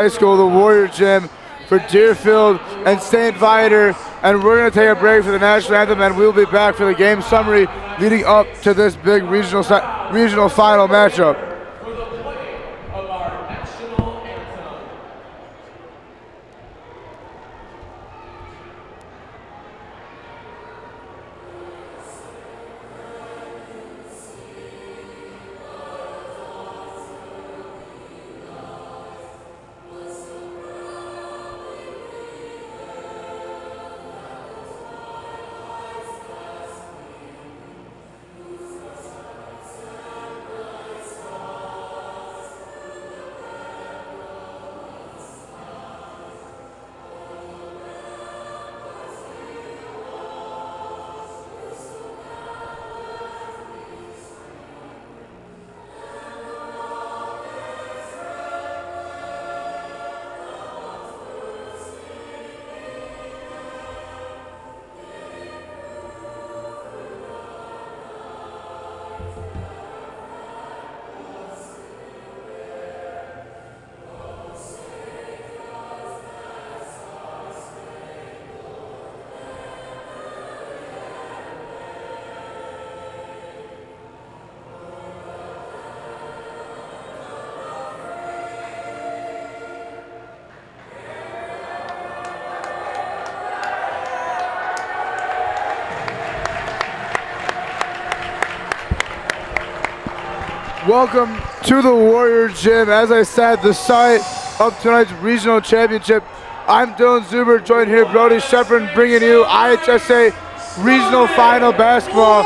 High School, the Warrior Gym for Deerfield and St. Viator, and we're going to take a break for the national anthem, and we'll be back for the game summary leading up to this big regional final matchup. Welcome to the Warrior Gym. As I said, the site of tonight's regional championship. I'm Dylan Zuber, joined here Brody Shepard, bringing you IHSA regional final basketball.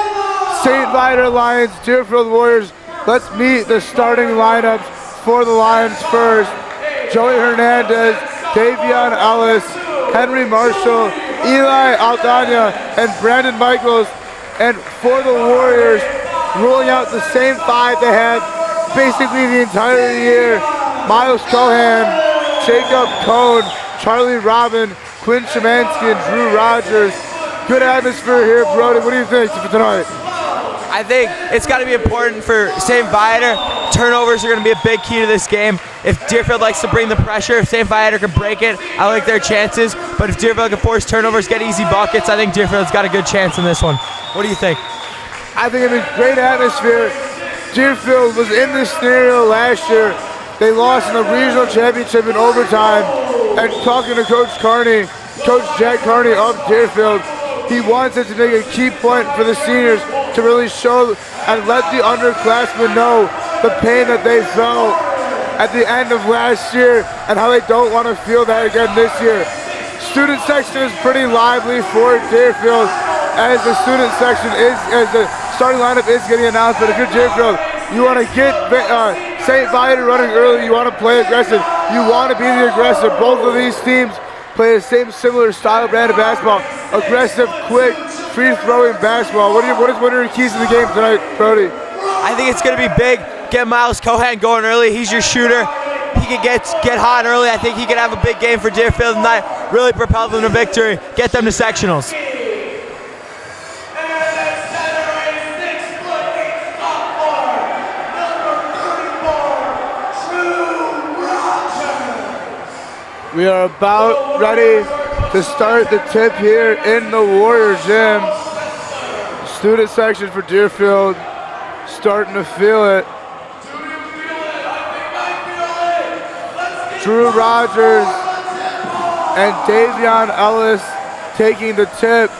St. Viator Lions, Deerfield Warriors. Let's meet the starting lineups for the Lions first. Joey Hernandez, Davion Ellis, Henry Marshall, Eli Aldana, and Brandon Michaels. And for the Warriors, rolling out the same five they had basically the entire year. Miles Cohan, Jacob Cohn, Charlie Robin, Quinn Shemansky, and Drew Rogers. Good atmosphere here, Brody. What do you think for tonight? I think it's got to be important for St. Viator. Turnovers are going to be a big key to this game. If Deerfield likes to bring the pressure, if St. Viator can break it, I like their chances. But if Deerfield can force turnovers, get easy buckets, I think Deerfield's got a good chance in this one. What do you think? I think it'd be great atmosphere. Deerfield was in this scenario last year. They lost in the regional championship in overtime. And talking to Coach Carney, Coach Jack Carney of Deerfield, he wants it to make a key point for the seniors to really show and let the underclassmen know the pain that they felt at the end of last year and how they don't want to feel that again this year. Student section is pretty lively for Deerfield, as the student section is, as the starting lineup is getting announced. But if you're Deerfield, you want to get St. Viator running early, you want to play aggressive, you want to be the aggressor. Both of these teams play the same similar style brand of basketball. Aggressive, quick, free-throwing basketball. What are your keys to the game tonight, Brody? I think it's going to be big. Get Miles Cohan going early. He's your shooter. He can get hot early. I think he could have a big game for Deerfield tonight. Really propel them to victory. Get them to sectionals. We are about ready to start the tip here in the Warrior Gym. Student section for Deerfield starting to feel it. Drew Rogers and Davion Ellis taking the tip.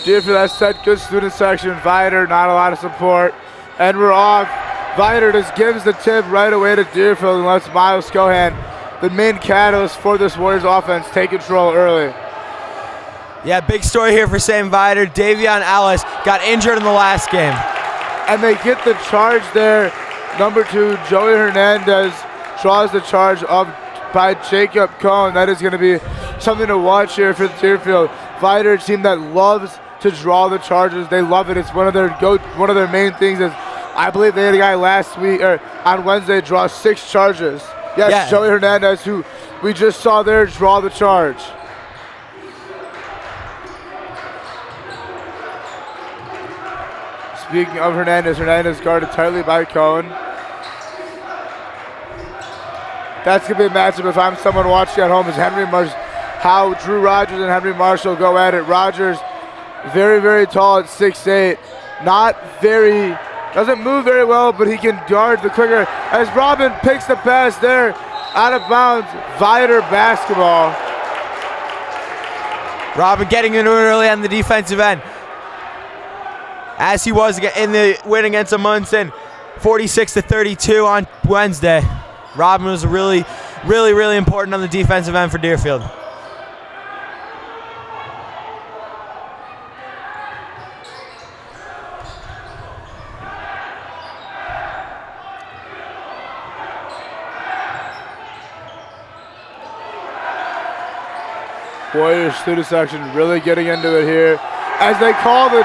Deerfield has set good student section. Viator, not a lot of support. And we're off. Viator just gives the tip right away to Deerfield and lets Miles Cohan, the main catalyst for this Warriors offense, take control early. Yeah, big story here for St. Viator. Davion Ellis got injured in the last game. And they get the charge there. Number 2, Joey Hernandez draws the charge up by Jacob Cohn. That is going to be something to watch here for Deerfield. Viator, a team that loves to draw the charges. They love it. It's one of their main things. Is I believe they had a guy last week or on Wednesday draw 6 charges. Yes, yeah. Joey Hernandez, who we just saw there draw the charge. Speaking of Hernandez, Hernandez guarded tightly by Cohen. That's going to be a matchup if I'm someone watching at home is how Drew Rogers and Henry Marshall go at it. Rogers, very, very tall at 6'8". Doesn't move very well, but he can guard the quicker. As Robin picks the pass there, out of bounds, Viator basketball. Robin getting into it early on the defensive end, as he was in the win against Amundsen, 46-32 on Wednesday. Robin was really, really, really important on the defensive end for Deerfield. Warriors student section really getting into it here as they call the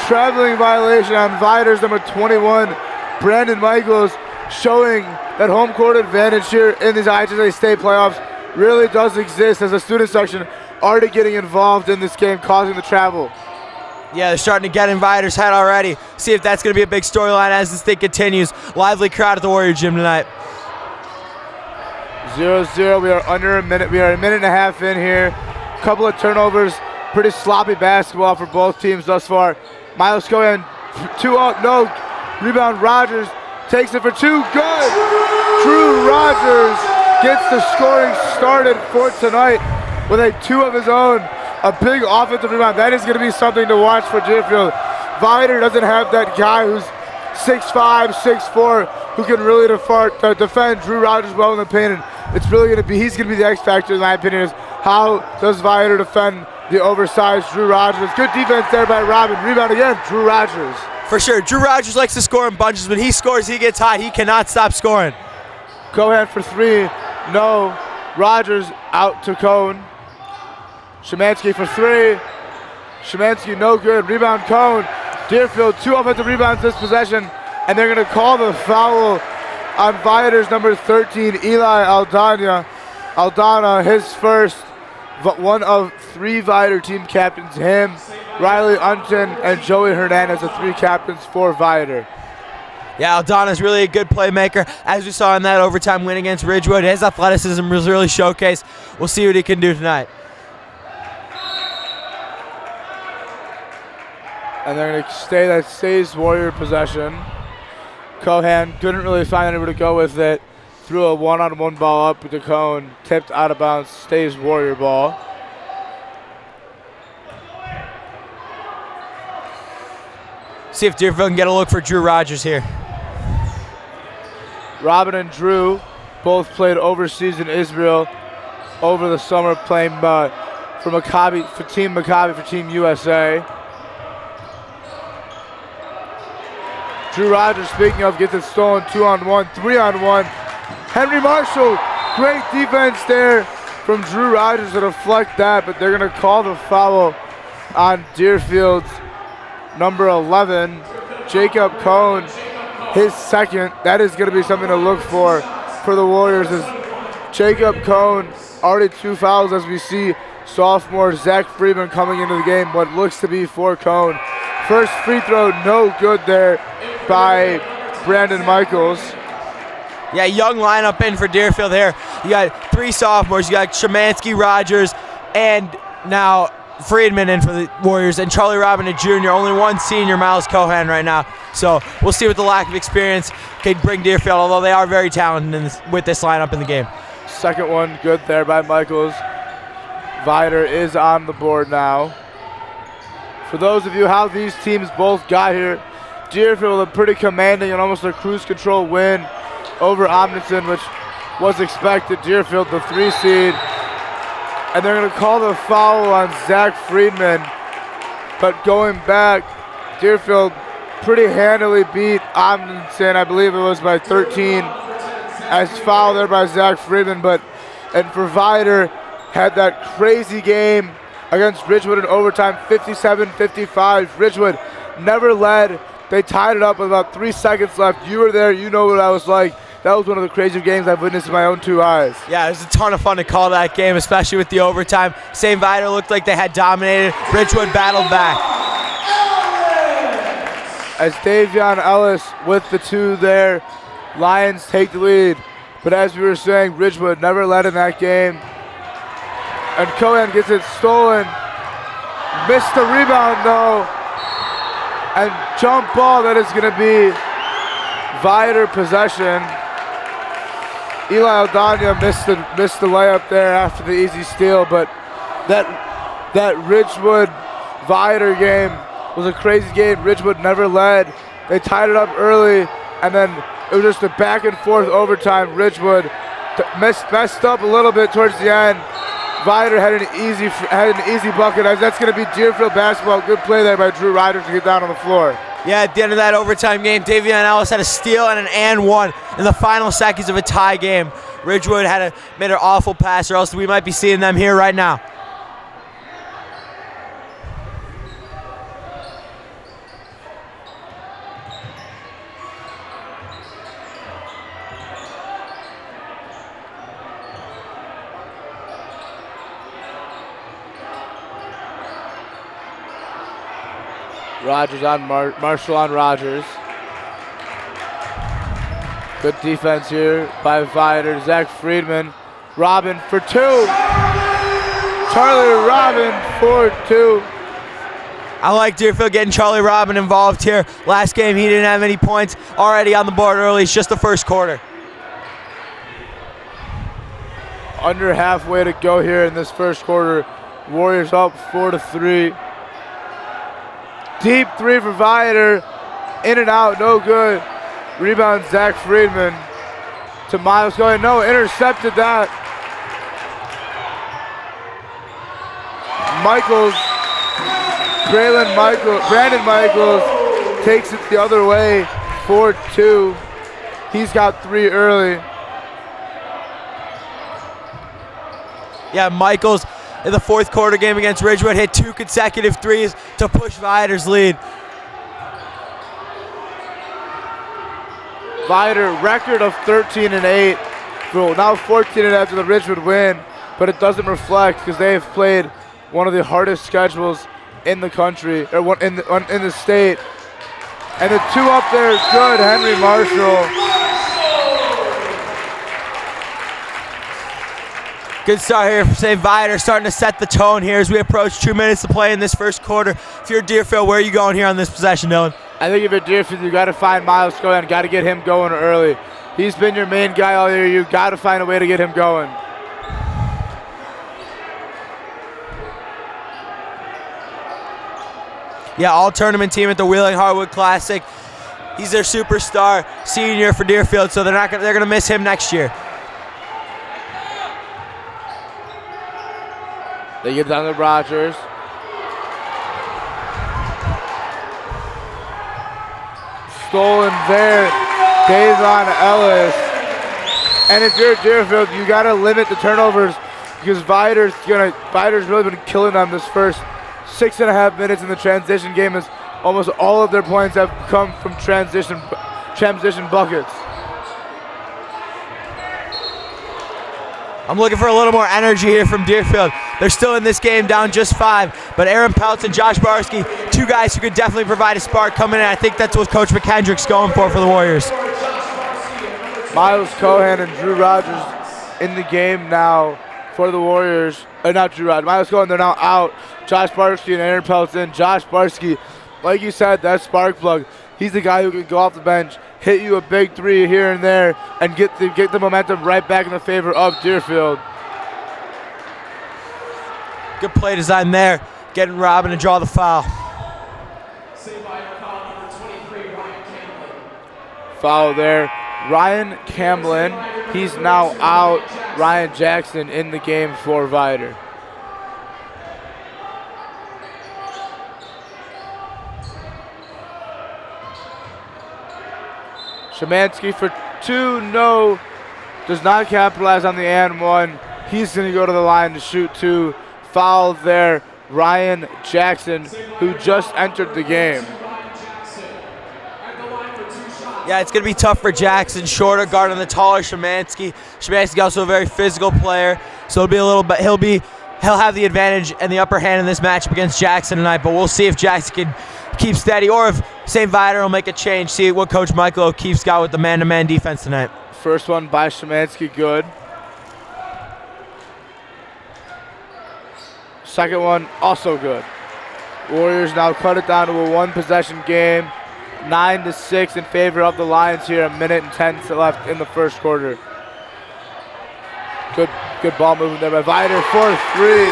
traveling violation on Viator's number 21, Brandon Michaels, showing that home court advantage here in these IHSA state playoffs really does exist, as the student section already getting involved in this game, causing the travel. Yeah, they're starting to get in Viator's head already. See if that's going to be a big storyline as this thing continues. Lively crowd at the Warrior Gym tonight. 0-0, we are under a minute. We are a minute and a half in here. Couple of turnovers, pretty sloppy basketball for both teams thus far. Miles Cohen, 2-0, no. Rebound, Rogers takes it for two, good. Drew Rogers gets the scoring started for tonight with a 2 of his own. A big offensive rebound. That is going to be something to watch for Deerfield. Viator doesn't have that guy who's 6'5", 6'4", who can really defend Drew Rogers well in the paint. And it's really going to be, he's going to be the X factor in my opinion, is how does Viator defend the oversized Drew Rogers. Good defense there by Robin. Rebound again, Drew Rogers. For sure, Drew Rogers likes to score in bunches. When he scores, he gets hot. He cannot stop scoring. Cohen for 3, no. Rogers out to Cohen. Szymanski for 3. Szymanski no good. Rebound Cohen. Deerfield, 2 offensive rebounds this possession, and they're going to call the foul on Viator's number 13, Eli Aldana, his first, one of 3 Viator team captains, him, Riley Unton, and Joey Hernandez, the 3 captains for Viator. Yeah, Aldana's really a good playmaker, as we saw in that overtime win against Ridgewood. His athleticism was really showcased. We'll see what he can do tonight. And they're going to that stays Warrior possession. Cohen couldn't really find anybody to go with it. Threw a one-on-one ball up with the cone. Tipped out of bounds. Stays Warrior ball. See if Deerfield can get a look for Drew Rogers here. Robin and Drew both played overseas in Israel over the summer, playing for Team Maccabi for Team USA. Drew Rogers, speaking of, gets it stolen 2-on-1, 3-on-1. Henry Marshall, great defense there from Drew Rogers to deflect that, but they're going to call the foul on Deerfield's number 11, Jacob Cohn, his second. That is going to be something to look for the Warriors, as Jacob Cohn already 2 fouls, as we see sophomore Zach Freeman coming into the game, what looks to be for Cohn. First free throw, no good there by Brandon Michaels. Yeah, young lineup in for Deerfield here. You got 3 sophomores. You got Szymanski, Rogers, and now Friedman in for the Warriors, and Charlie Robin, Jr. Only 1 senior, Miles Cohen, right now. So we'll see what the lack of experience can bring Deerfield, although they are very talented with this lineup in the game. Second one, good there by Michaels. Viator is on the board now. For those of you how these teams both got here, Deerfield with a pretty commanding and almost a cruise control win over Omnison, which was expected. Deerfield, the 3 seed. And they're going to call the foul on Zach Friedman. But going back, Deerfield pretty handily beat Omnison. I believe it was by 13. As foul there by Zach Friedman. And for Viator, had that crazy game against Ridgewood in overtime, 57-55. Ridgewood never led. They tied it up with about 3 seconds left. You were there. You know what I was like. That was one of the craziest games I've witnessed with my own 2 eyes. Yeah, it was a ton of fun to call that game, especially with the overtime. St. Viator looked like they had dominated. Ridgewood battled back. As Davion Ellis with the 2 there, Lions take the lead. But as we were saying, Ridgewood never led in that game. And Cohen gets it stolen. Missed the rebound though. And jump ball that is going to be Viator possession. Eli Aldana missed the layup there after the easy steal, but that Ridgewood Viator game was a crazy game. Ridgewood never led. They tied it up early, and then it was just a back and forth overtime. Ridgewood messed up a little bit towards the end. Viator had an easy bucket. That's going to be Deerfield basketball. Good play there by Drew Ryder to get down on the floor. Yeah, at the end of that overtime game, Davion Ellis had a steal and an and one in the final seconds of a tie game. Ridgewood made an awful pass, or else we might be seeing them here right now. Rogers on Marshall on Rogers. Good defense here by Viator. Zach Friedman. Robin for two. Charlie Robin for two. I like Deerfield getting Charlie Robin involved here. Last game he didn't have any points. Already on the board early. It's just the first quarter. Under halfway to go here in this first quarter. Warriors up 4-3. Deep three for Viator. In and out, no good. Rebound Zach Friedman to Miles Cohen. No, intercepted that. Brandon Michaels takes it the other way, 4-2. He's got three early. Yeah, Michaels in the fourth quarter game against Ridgewood hit 2 consecutive threes to push Viator's lead. Viator record of 13-8. Well, now 14 after the Ridgewood win, but it doesn't reflect because they have played one of the hardest schedules in the country, or in the state. And the two up there is good. Henry Marshall. Good start here for St. Viator, starting to set the tone here as we approach 2 minutes to play in this first quarter. If you're Deerfield, where are you going here on this possession, Dylan? I think if you're Deerfield, you got to find Miles Cohen. Got to get him going early. He's been your main guy all year. You got to find a way to get him going. Yeah, all-tournament team at the Wheeling Harwood Classic. He's their superstar senior for Deerfield, so they're gonna miss him next year. They get down to Rogers. Stolen there, Davon Ellis. And if you're Deerfield, you gotta limit the turnovers because Viator's really been killing them this first 6.5 minutes in the transition game, as almost all of their points have come from transition buckets. I'm looking for a little more energy here from Deerfield. They're still in this game down just 5, but Aaron Peltz and Josh Barsky, 2 guys who could definitely provide a spark coming in. I think that's what Coach McKendrick's going for the Warriors. Miles Cohen and Drew Rogers in the game now for the Warriors. Not Drew Rogers. Miles Cohen, they're now out. Josh Barsky and Aaron Peltz in. Josh Barsky, like you said, that spark plug. He's the guy who can go off the bench, hit you a big three here and there, and get the momentum right back in the favor of Deerfield. Good play design there, getting Robin to draw the foul. Foul there. Ryan Camblin, he's now out. Ryan Jackson in the game for Viator. Szymanski for 2, no. Does not capitalize on the and one. He's going to go to the line to shoot 2. Foul there, Ryan Jackson, who just entered the game. Yeah, it's going to be tough for Jackson. Shorter guard on the taller Szymanski. Szymanski also a very physical player, so it'll be a little bit. He'll have the advantage and the upper hand in this matchup against Jackson tonight. But we'll see if Jackson can keep steady, or if St. Viator will make a change. See what Coach Michael O'Keefe's got with the man-to-man defense tonight. First one by Szymanski, good. Second one, also good. Warriors now cut it down to a one-possession game. 9-6 in favor of the Lions here. 1:10 left in the first quarter. Good ball movement there by Viator. 4-3.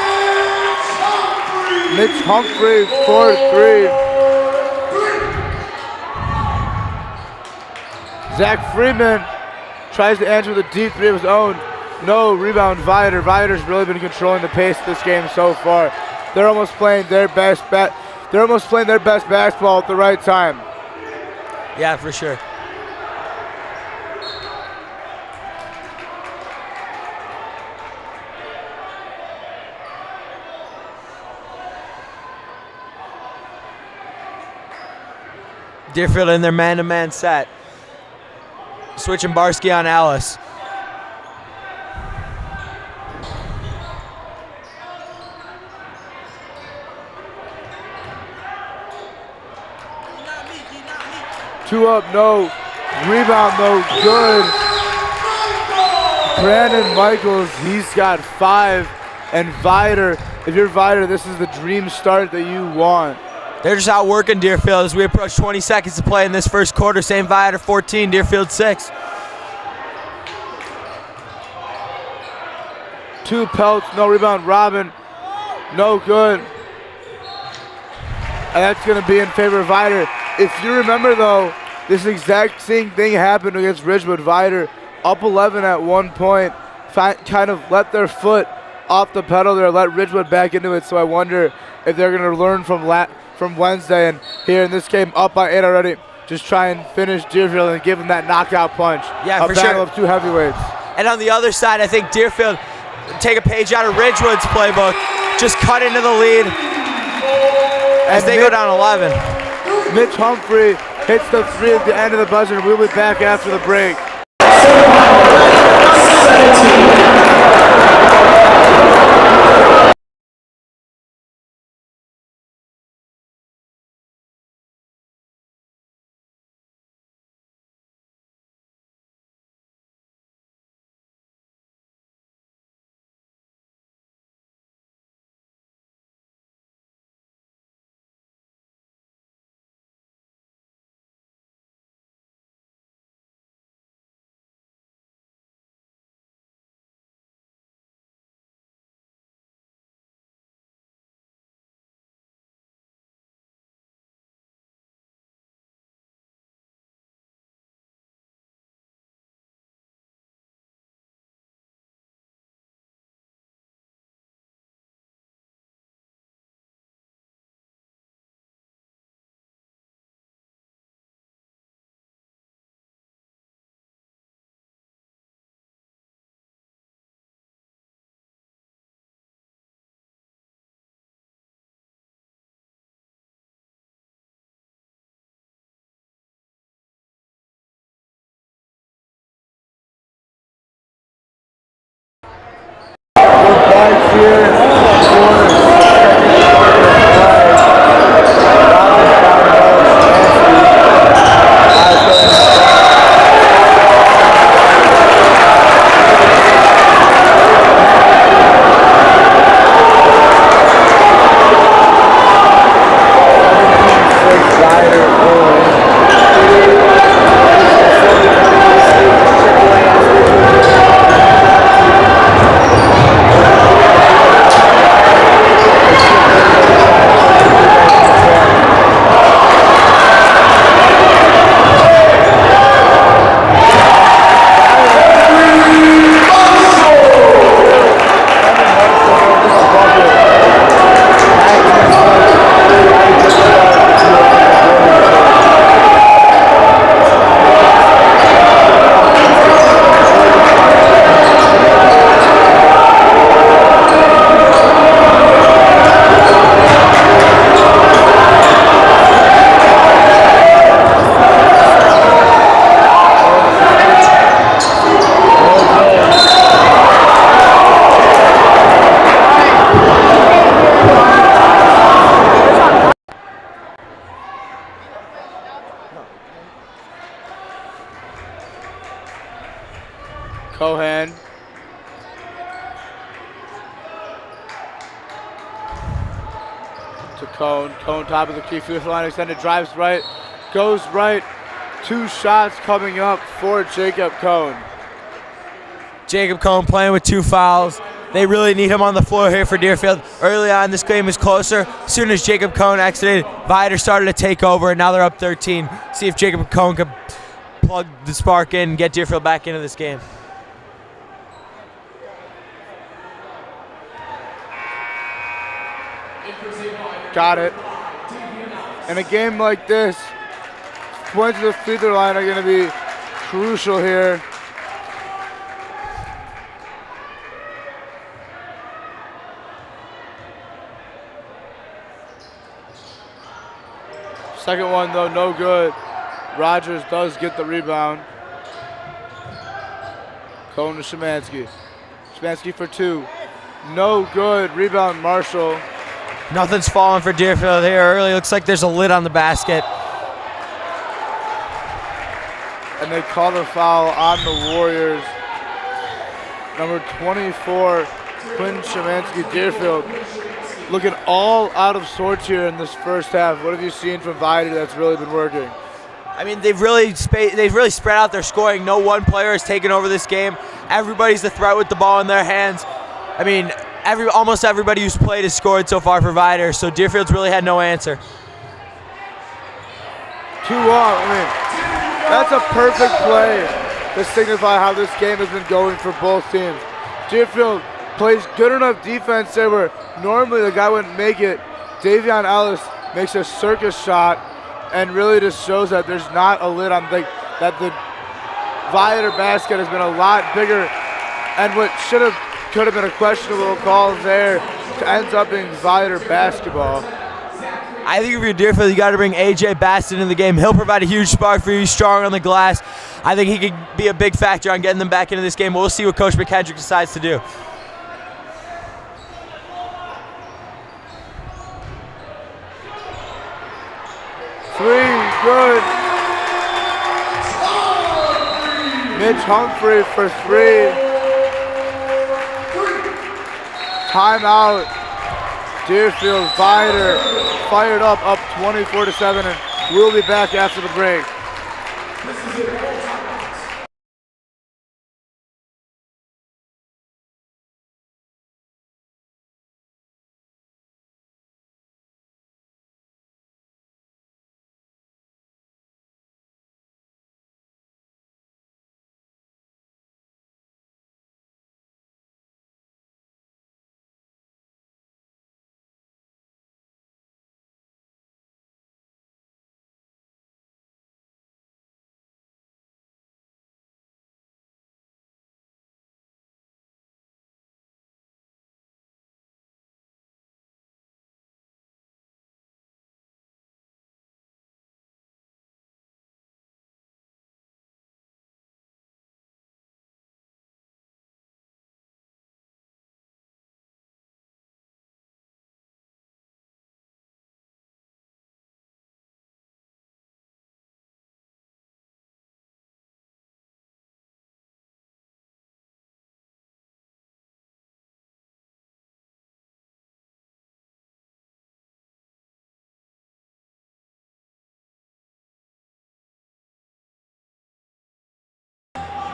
Mitch Humphrey, 4-3. Zach Freeman tries to answer with a deep three of his own. No, rebound Viator. Viator's really been controlling the pace of this game so far. They're almost playing their best basketball at the right time. Yeah, for sure. Deerfield in their man-to-man set. Switching Barsky on Alice. Two up, no. Rebound, no good. Brandon Michaels, he's got 5. And Viator, if you're Viator, this is the dream start that you want. They're just outworking Deerfield as we approach 20 seconds to play in this first quarter. St. Viator 14, Deerfield 6. 2 pelts, no rebound. Robin, no good. And that's going to be in favor of Viator. If you remember, though, this exact same thing happened against Ridgewood. Viator up 11 at one point, kind of let their foot off the pedal there, let Ridgewood back into it. So I wonder if they're going to learn from Wednesday, and here in this game up by 8 already, just try and finish Deerfield and give them that knockout punch. Yeah, for sure. A battle of 2 heavyweights. And on the other side, I think Deerfield take a page out of Ridgewood's playbook, just cut into the lead as they go down 11. Mitch Humphrey hits the 3 at the end of the buzzer, and we'll be back after the break. to Cone. Cone top of the key, free throw line extended, drives right, goes right. 2 shots coming up for Jacob Cone. Jacob Cone playing with 2 fouls. They really need him on the floor here for Deerfield. Early on, this game was closer. As soon as Jacob Cone exited, Viator started to take over, and now they're up 13. See if Jacob Cone can plug the spark in and get Deerfield back into this game. Got it. In a game like this, points to the free throw line are going to be crucial here. Second one, though, no good. Rogers does get the rebound. Cone to Szymanski. Szymanski for 2. No good. Rebound, Marshall. Nothing's falling for Deerfield here early. Looks like there's a lid on the basket. And they call the foul on the Warriors. Number 24, Quinn Szymanski. Deerfield looking all out of sorts here in this first half. What have you seen from Viator that's really been working? I mean, they've really spread out their scoring. No one player has taken over this game. Everybody's the threat with the ball in their hands. I mean, almost everybody who's played has scored so far for Viator, so Deerfield's really had no answer. 2 off. I mean, that's a perfect play to signify how this game has been going for both teams. Deerfield plays good enough defense there where normally the guy wouldn't make it. Davion Ellis makes a circus shot and really just shows that there's not a lid on that the Viator basket has been a lot bigger, and what could have been a questionable call there ends up being Viator basketball. I think if you're Deerfield, you got to bring AJ Baston into the game. He'll provide a huge spark for you. He's strong on the glass. I think he could be a big factor on getting them back into this game. We'll see what Coach McKendrick decides to do. Three, good. Mitch Humphrey for 3. Timeout. Deerfield, Viator fired up 24-7, and we'll be back after the break.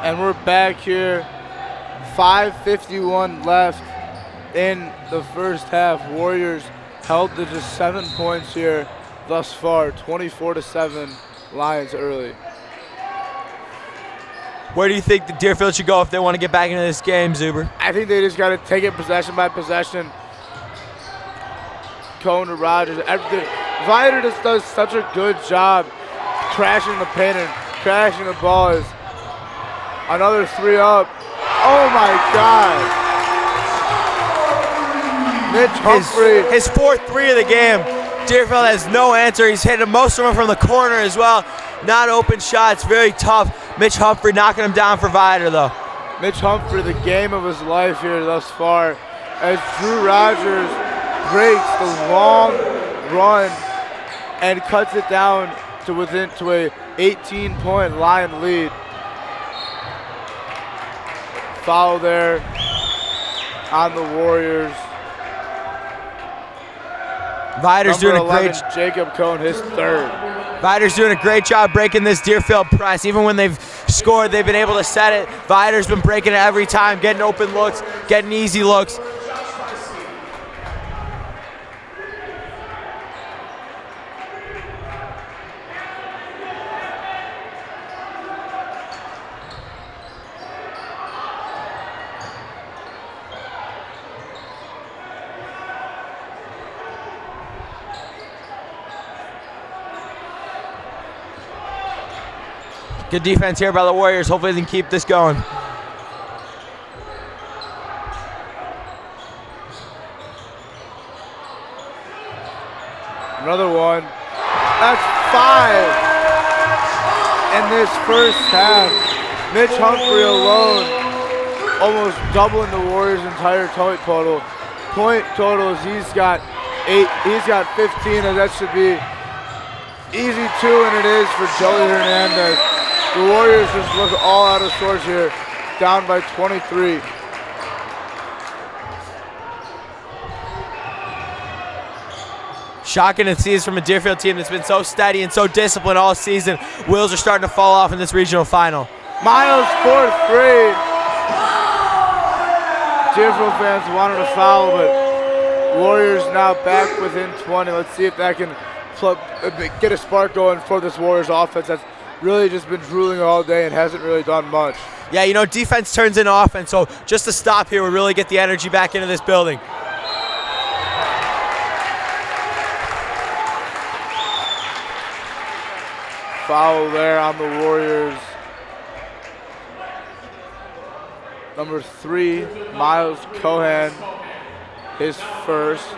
And we're back here, 5:51 left in the first half. Warriors held to just 7 points here thus far, 24-7 Lions early. Where do you think the Deerfield should go if they want to get back into this game, Zuber? I think they just got to take it possession by possession. Cone to Rogers. Viator just does such a good job crashing the paint and crashing the balls. Another 3 up. Oh my God. Mitch Humphrey. His 4th 3 of the game. Deerfield has no answer. He's hitting most of them from the corner as well. Not open shots, very tough. Mitch Humphrey knocking him down for Viator though. Mitch Humphrey, the game of his life here thus far, as Drew Rogers breaks the long run and cuts it down to a 18-point Lion lead. Foul there on the Warriors. Viator's Number doing a 11, great Jacob Cohn, his third. Viator's doing a great job breaking this Deerfield press. Even when they've scored, they've been able to set it. Viator's been breaking it every time, getting open looks, getting easy looks. Good defense here by the Warriors. Hopefully they can keep this going. Another one. That's 5 in this first half. Mitch Humphrey alone almost doubling the Warriors' entire point total. Point totals, he's got 8, he's got 15, and that should be easy 2, and it is for Joey Hernandez. The Warriors just look all out of sorts here, down by 23. Shocking to see this from a Deerfield team that's been so steady and so disciplined all season. Wheels are starting to fall off in this regional final. Miles, 4th grade. Deerfield fans wanted a foul, but Warriors now back within 20. Let's see if that can get a spark going for this Warriors offense that's really just been drooling all day and hasn't really done much. Yeah, you know, defense turns into offense, so just to stop here will really get the energy back into this building. Foul there on the Warriors. Number 3, Miles Cohan, his first.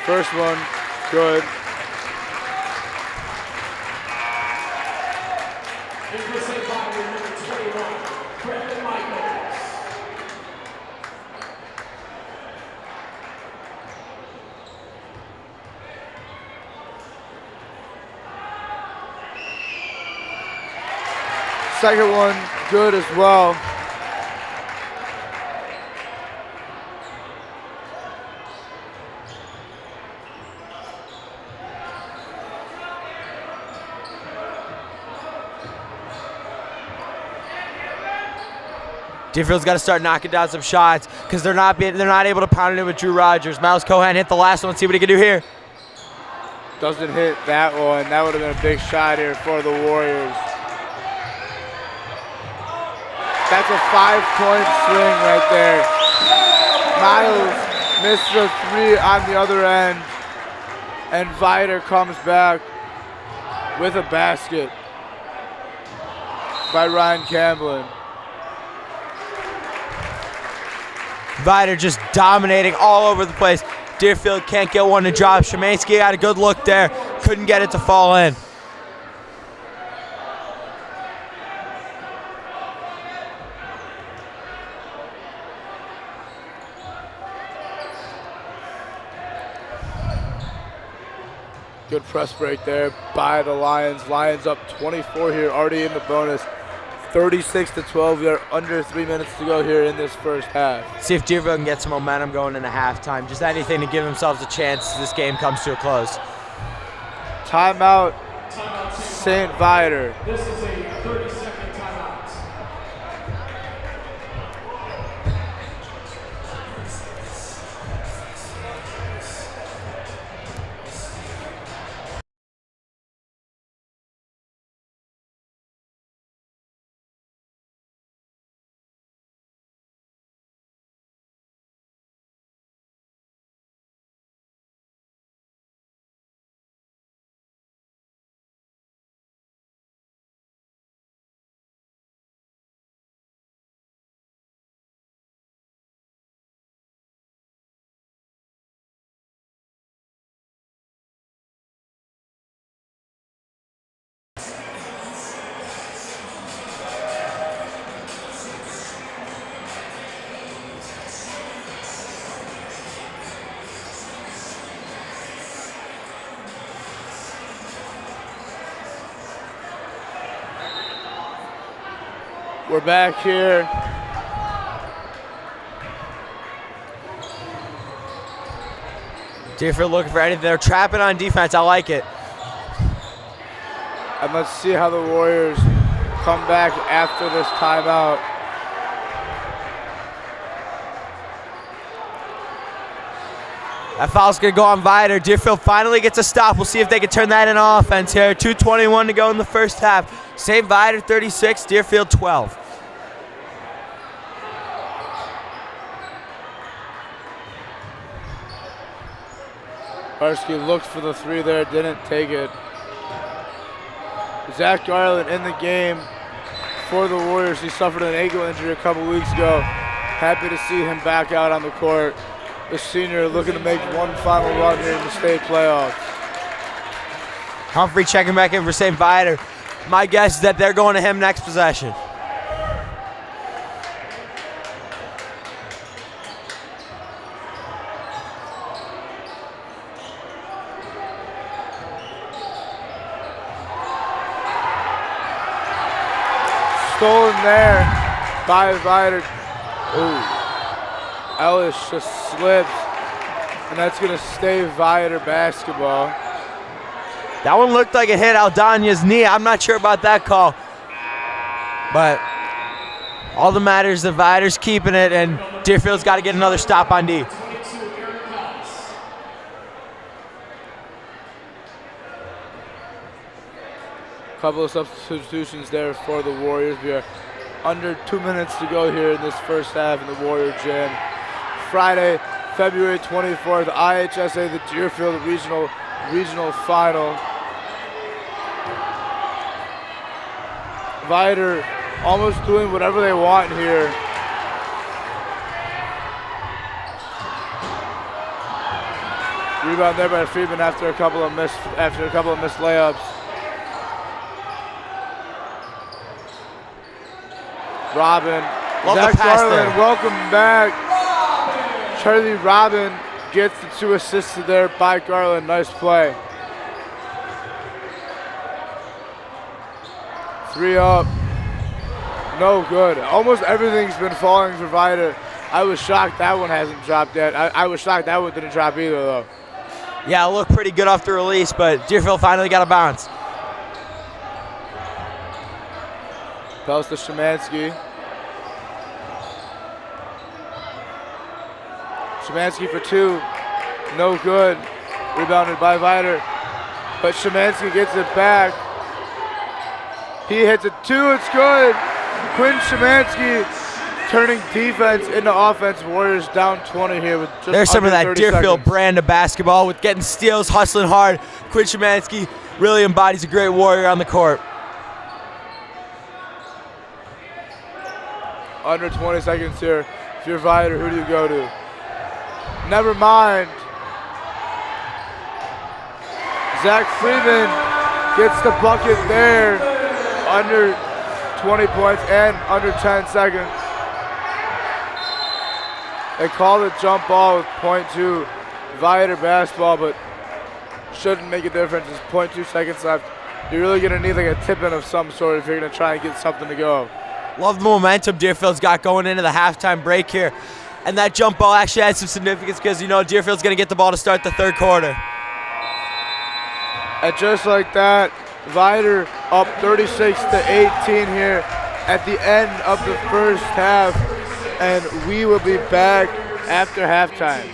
First one, good. Second one, good as well. Deerfield's got to start knocking down some shots because they're not able to pound it in with Drew Rogers. Miles Cohan hit the last one. See what he can do here. Doesn't hit that one. That would have been a big shot here for the Warriors. That's a 5-point swing right there. Miles missed the 3 on the other end, and Viator comes back with a basket by Ryan Camblin. Viator just dominating all over the place. Deerfield can't get one to drop. Shemansky had a good look there. Couldn't get it to fall in. Good press break there by the Lions. Lions up 24 here, already in the bonus. 36-12. We are under 3 minutes to go here in this first half. See if Deerfield can get some momentum going into halftime. Just anything to give themselves a chance as this game comes to a close. Timeout, St. Viator. We're back here. Deerfield looking for anything. They're trapping on defense. I like it. And let's see how the Warriors come back after this timeout. That foul's going to go on Viator. Deerfield finally gets a stop. We'll see if they can turn that into offense here. 2:21 to go in the first half. St. Viator 36, Deerfield 12. Barsky looked for the three there, didn't take it. Zach Garland in the game for the Warriors. He suffered an ankle injury a couple weeks ago. Happy to see him back out on the court. The senior looking to make one final run here in the state playoffs. Humphrey checking back in for St. Viator. My guess is that they're going to him next possession. Stolen there by Viator. Ooh. Ellis just slips, and that's going to stay Viator basketball. That one looked like it hit Aldana's knee. I'm not sure about that call. But all that matters is that Viator's keeping it, and Deerfield's got to get another stop on D. Couple of substitutions there for the Warriors. We are under 2 minutes to go here in this first half in the Warrior Gym. Friday, February 24th, IHSA, the Deerfield Regional Final. Viator almost doing whatever they want here. Rebound there by Friedman after a couple of missed layups. Robin, Zach Garland, welcome back. Charlie Robin gets the 2 assists there by Garland. Nice play. 3 up. No good. Almost everything's been falling for Viator. I was shocked that one hasn't dropped yet. I was shocked that one didn't drop either, though. Yeah, it looked pretty good off the release, but Deerfield finally got a bounce. Pass to Szymanski. Szymanski for 2. No good. Rebounded by Viator. But Szymanski gets it back. He hits it 2. It's good. Quinn Szymanski turning defense into offense. Warriors down 20 here with just There's some of that Deerfield seconds. brand of basketball with getting steals, hustling hard. Quinn Szymanski really embodies a great Warrior on the court. Under 20 seconds here. If you're Viator, who do you go to? Never mind. Zach Freeman gets the bucket there. Under 20 points and under 10 seconds. They call it jump ball with .2 Viator basketball, but shouldn't make a difference. There's .2 seconds left. You're really going to need like a tip-in of some sort if you're going to try and get something to go. Love the momentum Deerfield's got going into the halftime break here. And that jump ball actually has some significance because, you know, Deerfield's going to get the ball to start the third quarter. And just like that, Viator up 36 to 18 here at the end of the first half. And we will be back after halftime.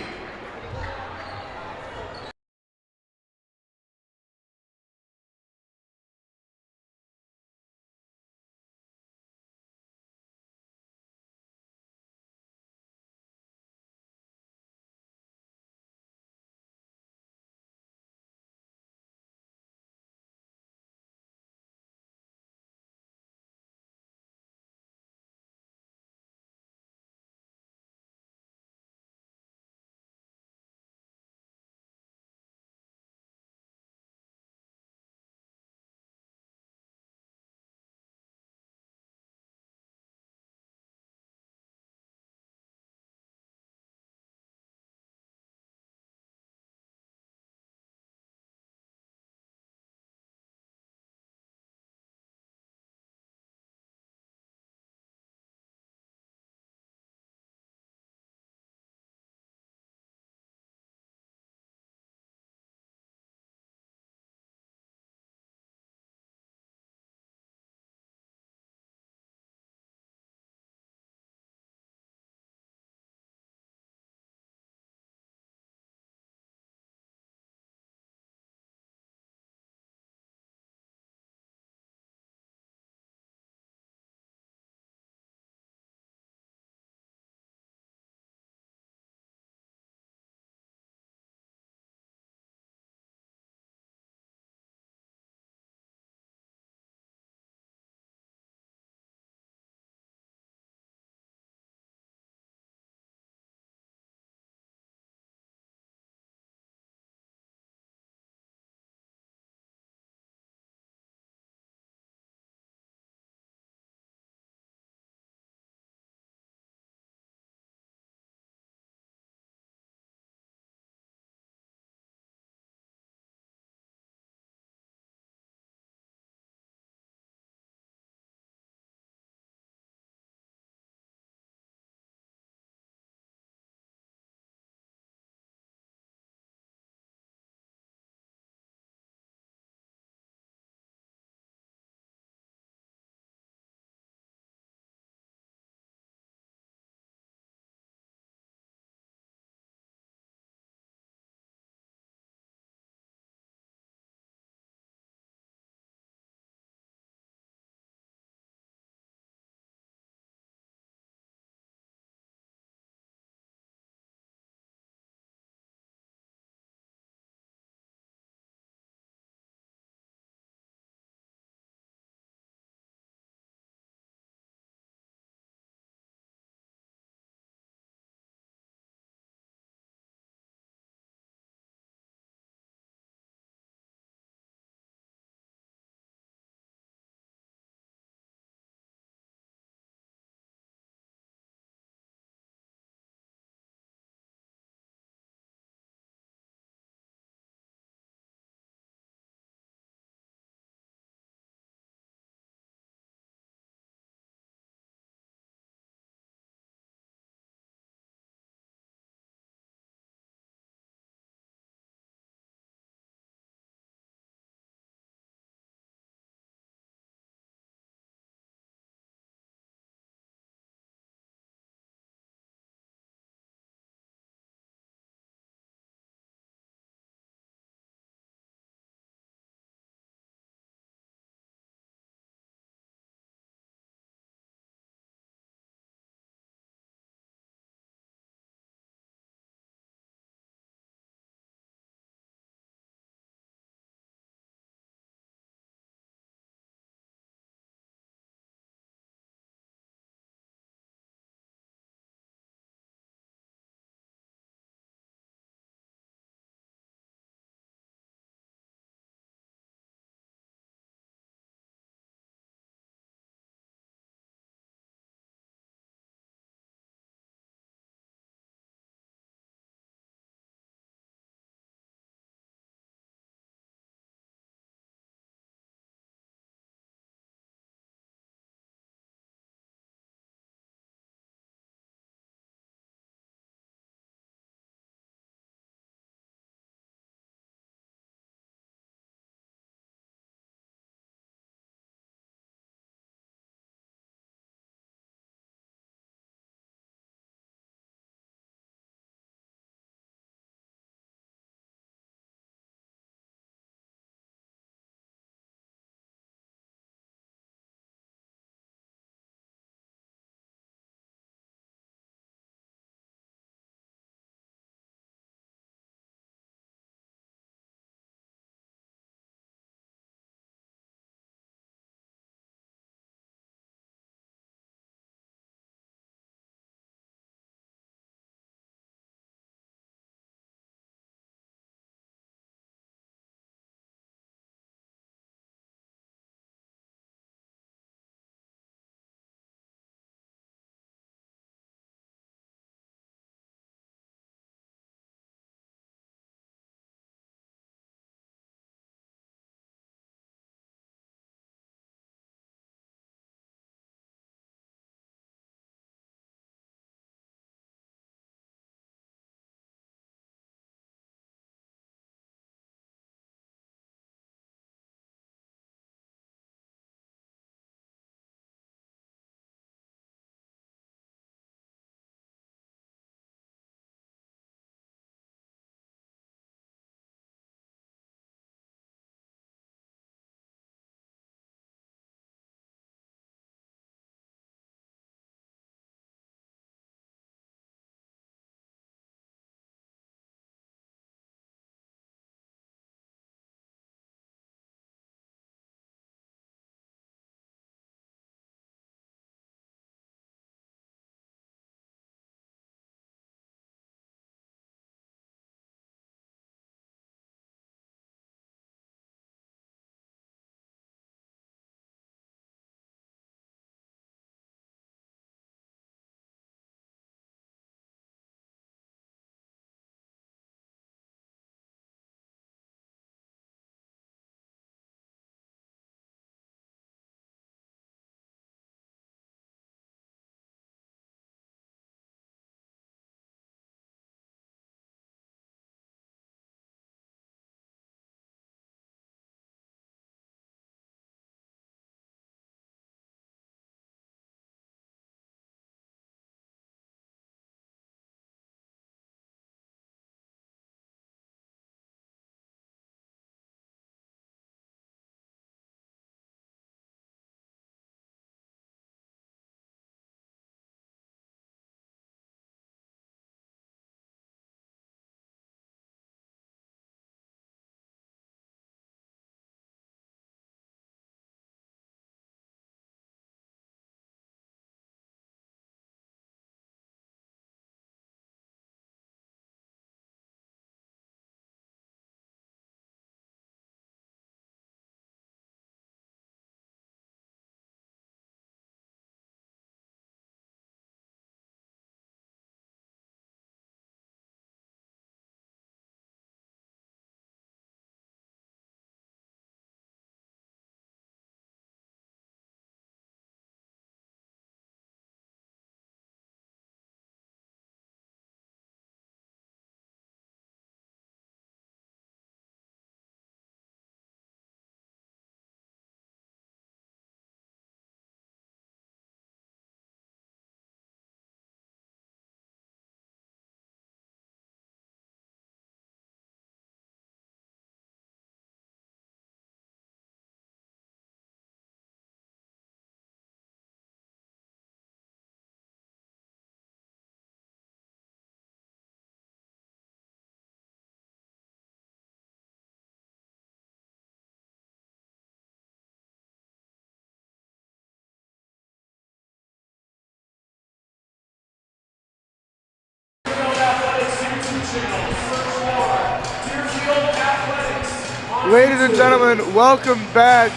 Ladies and gentlemen, welcome back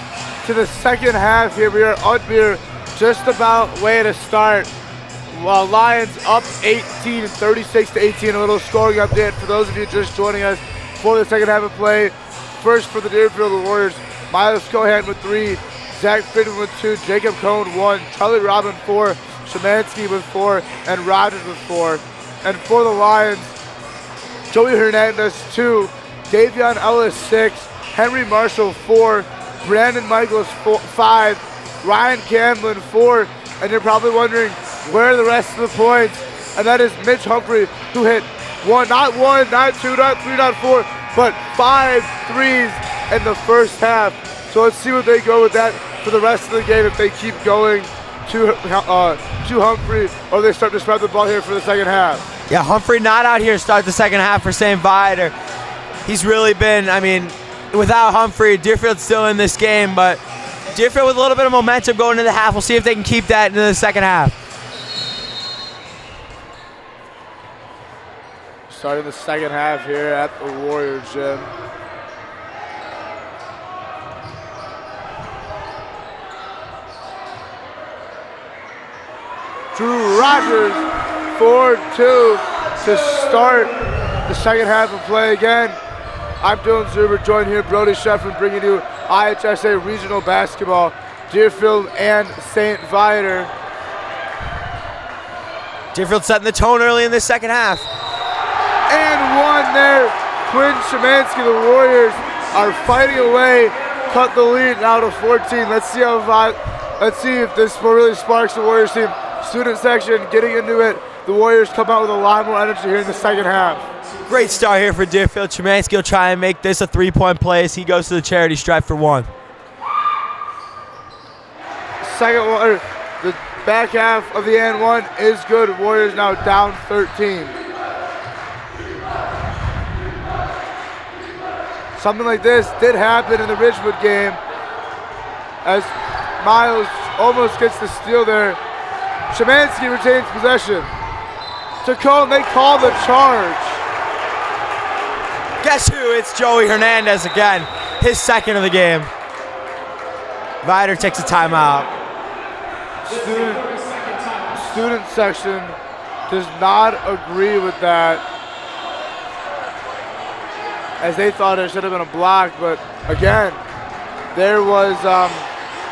to the second half here. We are just about way to start. While Lions up 18, 36-18, a little scoring update for those of you just joining us for the second half of play. First for the Deerfield Warriors, Miles Cohan with 3, Zach Friedman with 2, Jacob Cohn 1, Charlie Robin 4, Szymanski with 4, and Rogers with 4. And for the Lions, Joey Hernandez 2, Davion Ellis 6, Henry Marshall 4, Brandon Michaels 5, Ryan Camlin 4, and you're probably wondering where are the rest of the points, and that is Mitch Humphrey, who hit not 1, not 2, not 3, not 4, but 5 threes in the first half. So let's see what they go with that for the rest of the game, if they keep going to Humphrey, or they start to spread the ball here for the second half. Yeah, Humphrey not out here to start the second half for St. Viator. He's really been, without Humphrey, Deerfield's still in this game, but Deerfield with a little bit of momentum going into the half. We'll see if they can keep that into the second half. Starting the second half here at the Warrior Gym. Drew Rogers, 4-2 to start the second half of play again. I'm Dylan Zuber, joined here Brody Sheffrin, bringing you IHSA Regional Basketball, Deerfield and St. Viator. Deerfield setting the tone early in the second half. And one there. Quinn Szymanski, the Warriors are fighting away, cut the lead now to 14. Let's see if this really sparks the Warriors team. Student section getting into it. The Warriors come out with a lot more energy here in the second half. Great start here for Deerfield. Szymanski will try and make this a 3-point play as he goes to the charity stripe for 1. Second one, the back half of the and one is good. Warriors now down 13. Something like this did happen in the Ridgewood game as Miles almost gets the steal there. Szymanski retains possession. To Cone, they call the charge. Guess who? It's Joey Hernandez again. His second of the game. Viator takes a timeout. Student section does not agree with that, as they thought it should have been a block, but again, there was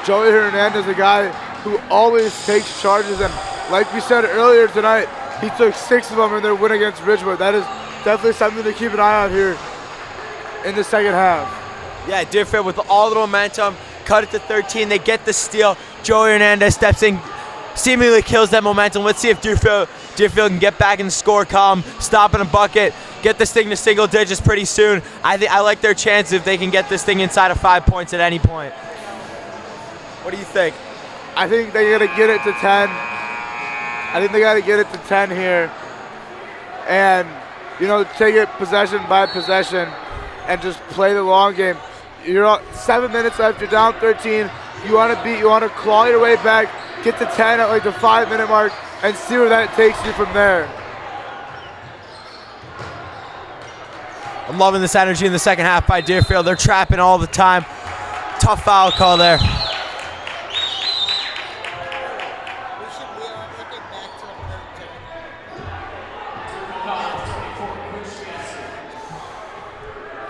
Joey Hernandez, a guy who always takes charges, and like we said earlier tonight, he took 6 of them in their win against Ridgewood. That is definitely something to keep an eye on here in the second half. Yeah, Deerfield with all the momentum, cut it to 13. They get the steal. Joey Hernandez steps in, seemingly kills that momentum. Let's see if Deerfield can get back in the score column, stop in a bucket, get this thing to single digits pretty soon. I like their chances if they can get this thing inside of 5 points at any point. What do you think? I think they got to get it to 10. I think they got to get it to 10 here, and take it possession by possession, and just play the long game. You're 7 minutes left. You're down 13. You want to claw your way back, get to 10 at like the 5-minute mark, and see where that takes you from there. I'm loving this energy in the second half by Deerfield. They're trapping all the time. Tough foul call there.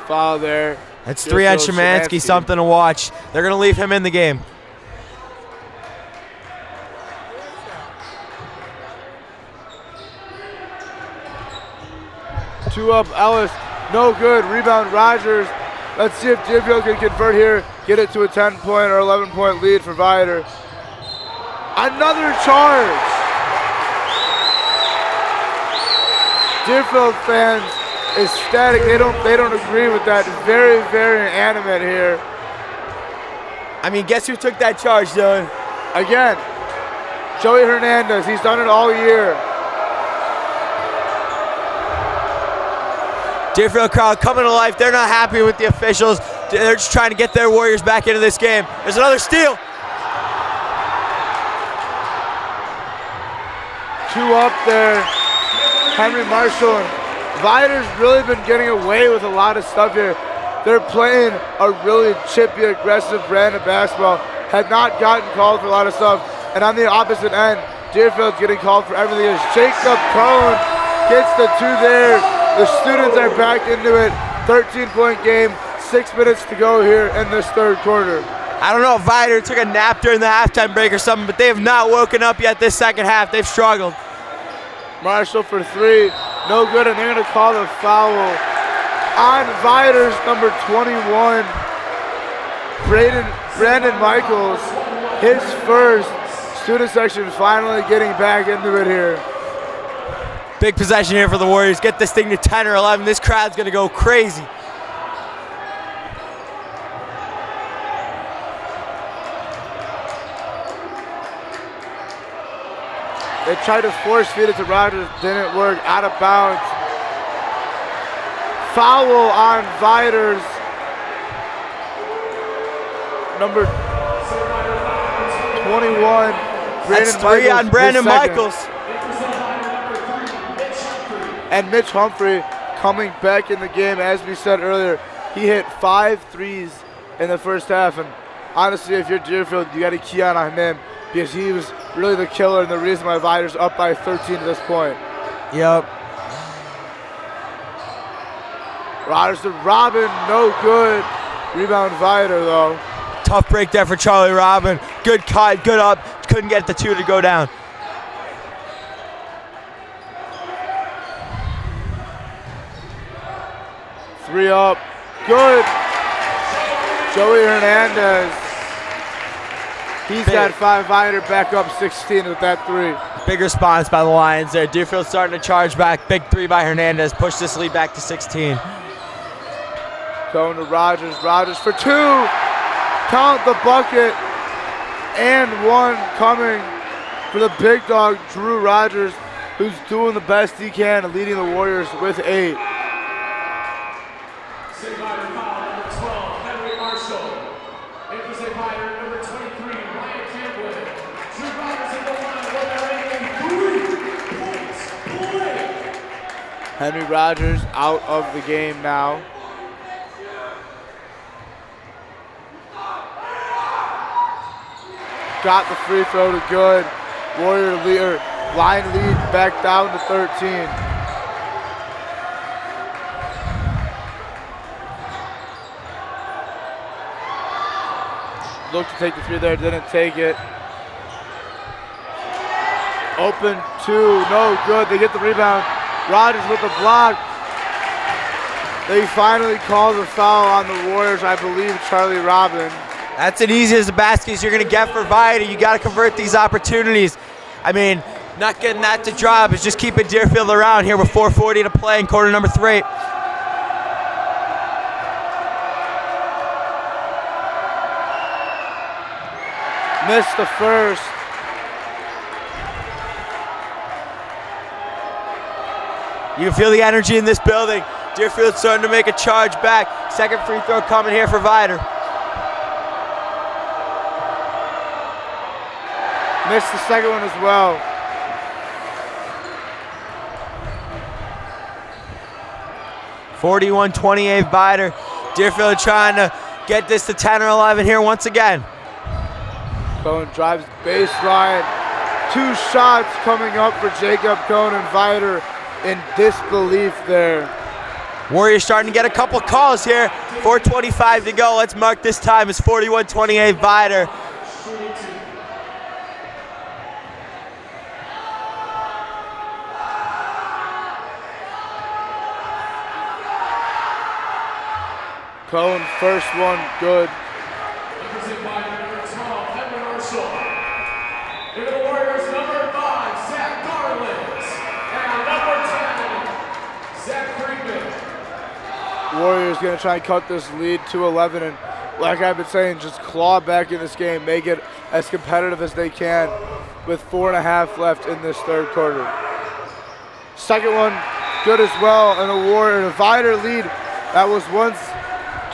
Foul there. That's 3 on Szymanski, something to watch. They're going to leave him in the game. Two up, Ellis, no good. Rebound, Rogers. Let's see if Deerfield can convert here, get it to a 10-point or 11-point lead for Viator. Another charge. Deerfield fans ecstatic. They don't agree with that. Very, very animate here. Guess who took that charge, Dylan? Again, Joey Hernandez. He's done it all year. Deerfield crowd coming to life. They're not happy with the officials. They're just trying to get their Warriors back into this game. There's another steal. 2 up there. Henry Marshall. Viator's really been getting away with a lot of stuff here. They're playing a really chippy, aggressive brand of basketball. Have not gotten called for a lot of stuff. And on the opposite end, Deerfield's getting called for everything. As Jacob Cohn gets the 2 there. The students are back into it. 13-point game, 6 minutes to go here in this third quarter. I don't know if Viator took a nap during the halftime break or something, but they have not woken up yet this second half. They've struggled. Marshall for 3, no good, and they're going to call the foul on Viator's number 21, Brandon Michaels, his first. Student section finally getting back into it here. Big possession here for the Warriors. Get this thing to 10 or 11. This crowd's going to go crazy. They tried to force feed it to Rogers, didn't work, out of bounds. Foul on Viator's number 21. That's 3 on Brandon Michaels. And Mitch Humphrey coming back in the game. As we said earlier, he hit 5 threes in the first half. And honestly, if you're Deerfield, you got to key on him because he was really the killer and the reason why Viator's up by 13 at this point. Yep. Rogers to Robin, no good. Rebound Viator though. Tough break there for Charlie Robin. Good cut, good up. Couldn't get the 2 to go down. Three up, good. Joey Hernandez. He's got 5. Viator back up 16 with that 3. Big response by the Lions there. Deerfield starting to charge back. Big 3 by Hernandez. Push this lead back to 16. Going to Rogers. Rogers for 2. Count the bucket. And 1 coming for the big dog, Drew Rogers, who's doing the best he can and leading the Warriors with 8. Henry Rogers out of the game now. Got the free throw to good. Warrior leader, line lead back down to 13. Looked to take the 3 there, didn't take it. Open 2, no good. They get the rebound. Rogers with the block. They finally call the foul on the Warriors, I believe, Charlie Robin. That's as easy as the baskets you're going to get for Viator. You got to convert these opportunities. I mean, not getting that to drop is just keeping Deerfield around here with 4:40 to play in quarter number 3. Missed the first. You can feel the energy in this building. Deerfield's starting to make a charge back. Second free throw coming here for Viator. Missed the second one as well. (41-28) Viator. Deerfield trying to get this to 10 or 11 here once again. Cohn drives baseline. 2 shots coming up for Jacob Cohn and Viator in disbelief there. Warriors starting to get a couple calls here. 4:25 to go. Let's mark this time as 41-28 Viator. Cohn, first one, good. Warriors going to try and cut this lead to 11, and like I've been saying, just claw back in this game, make it as competitive as they can with 4.5 left in this third quarter. Second one, good as well, and a Viator lead that was once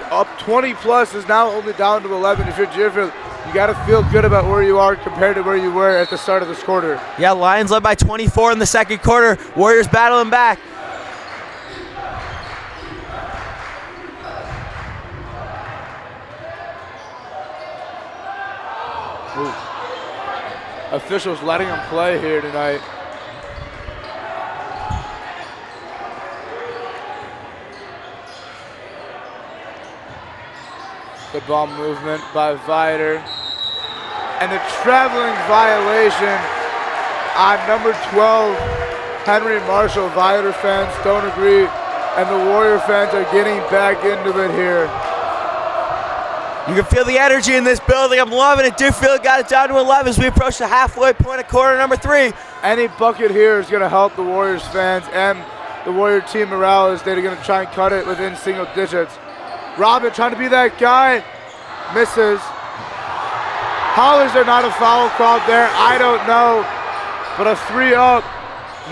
up 20 plus is now only down to 11. If you're Deerfield, you got to feel good about where you are compared to where you were at the start of this quarter. Yeah, Lions led by 24 in the second quarter. Warriors battling back. Ooh. Officials letting him play here tonight. Good ball movement by Viator. And the traveling violation on number 12, Henry Marshall. Viator fans don't agree, and the Warrior fans are getting back into it here. You can feel the energy in this building. I'm loving it. Deerfield got it down to 11 as we approach the halfway point of quarter number 3. Any bucket here is going to help the Warriors fans and the Warrior team morale as they're going to try and cut it within single digits. Robin trying to be that guy, misses. How is there not a foul called there? I don't know, but a 3-up,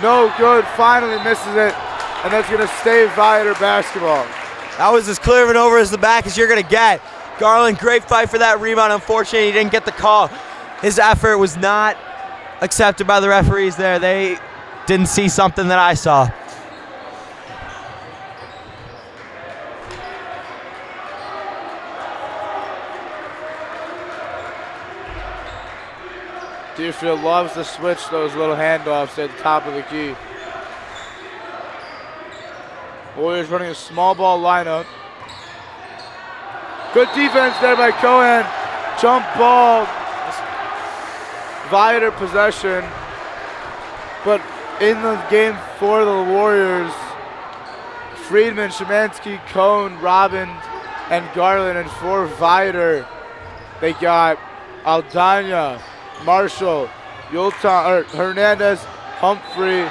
no good, finally misses it, and that's gonna stay Viator basketball. That was as clear of an over as the back as you're gonna get. Garland, great fight for that rebound. Unfortunately, he didn't get the call. His effort was not accepted by the referees there. They didn't see something that I saw. Deerfield loves to switch those little handoffs at the top of the key. Warriors running a small ball lineup. Good defense there by Cohen. Jump ball. Viator possession. But in the game for the Warriors, Friedman, Szymanski, Cohn, Robin, and Garland. And for Viator, they got Aldana, Marshall, Yulton, Hernandez, Humphrey,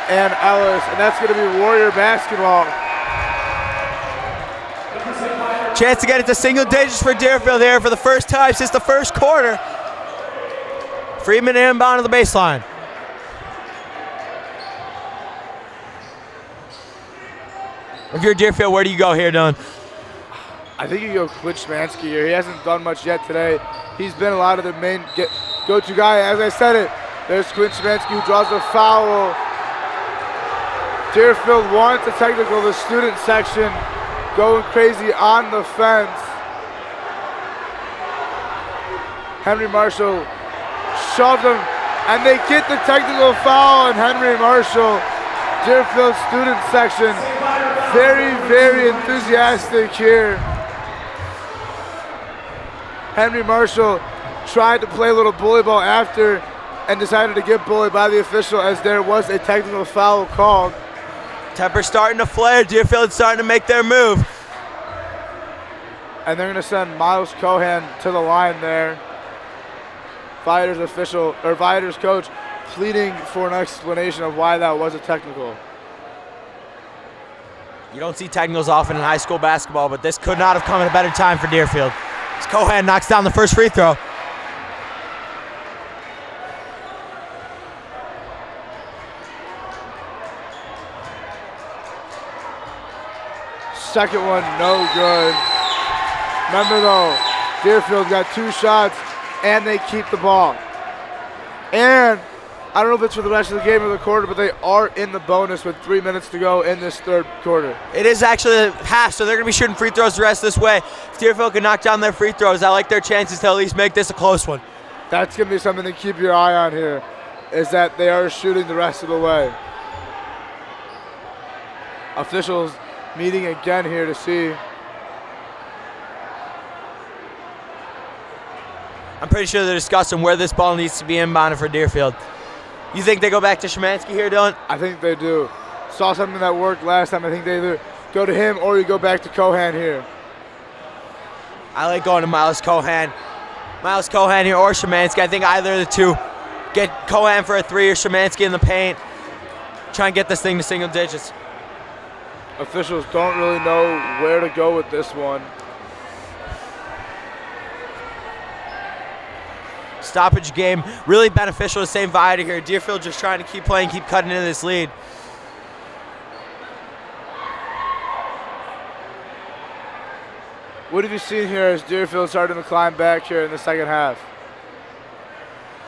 and Ellis, and that's going to be Warrior basketball. Chance to get it to single digits for Deerfield here for the first time since the first quarter. Friedman inbound to the baseline. If you're Deerfield, where do you go here, Dylan? I think you go Quinn Szymanski here. He hasn't done much yet today. He's been a lot of the main go-to guy. As I said it, there's Quinn Szymanski who draws a foul. Deerfield wants a technical. The student section going crazy on the fence. Henry Marshall shoved him, and they get the technical foul on Henry Marshall. Deerfield student section very, very enthusiastic here. Henry Marshall tried to play a little bully ball after and decided to get bullied by the official as there was a technical foul called. Temper starting to flare. Deerfield starting to make their move. And they're going to send Miles Cohan to the line there. Viator's official, or Viator's coach, pleading for an explanation of why that was a technical. You don't see technicals often in high school basketball, but this could not have come at a better time for Deerfield. As Cohan knocks down the first free throw. Second one, no good. Remember though, Deerfield got 2 shots and they keep the ball. And I don't know if it's for the rest of the game or the quarter, but they are in the bonus with 3 minutes to go in this third quarter. It is actually half, so they're going to be shooting free throws the rest of this way. If Deerfield can knock down their free throws, I like their chances to at least make this a close one. That's going to be something to keep your eye on here, is that they are shooting the rest of the way. Officials meeting again here to see. I'm pretty sure they're discussing where this ball needs to be inbounded for Deerfield. You think they go back to Szymanski here, Dylan? I think they do. Saw something that worked last time. I think they either go to him or you go back to Cohan here. I like going to Miles Cohan. Miles Cohan here or Szymanski. I think either of the two. Get Cohan for a 3 or Szymanski in the paint. Try and get this thing to single digits. Officials don't really know where to go with this one. Stoppage game, really beneficial to St. Viator here. Deerfield just trying to keep playing, keep cutting into this lead. What have you seen here as Deerfield starting to climb back here in the second half?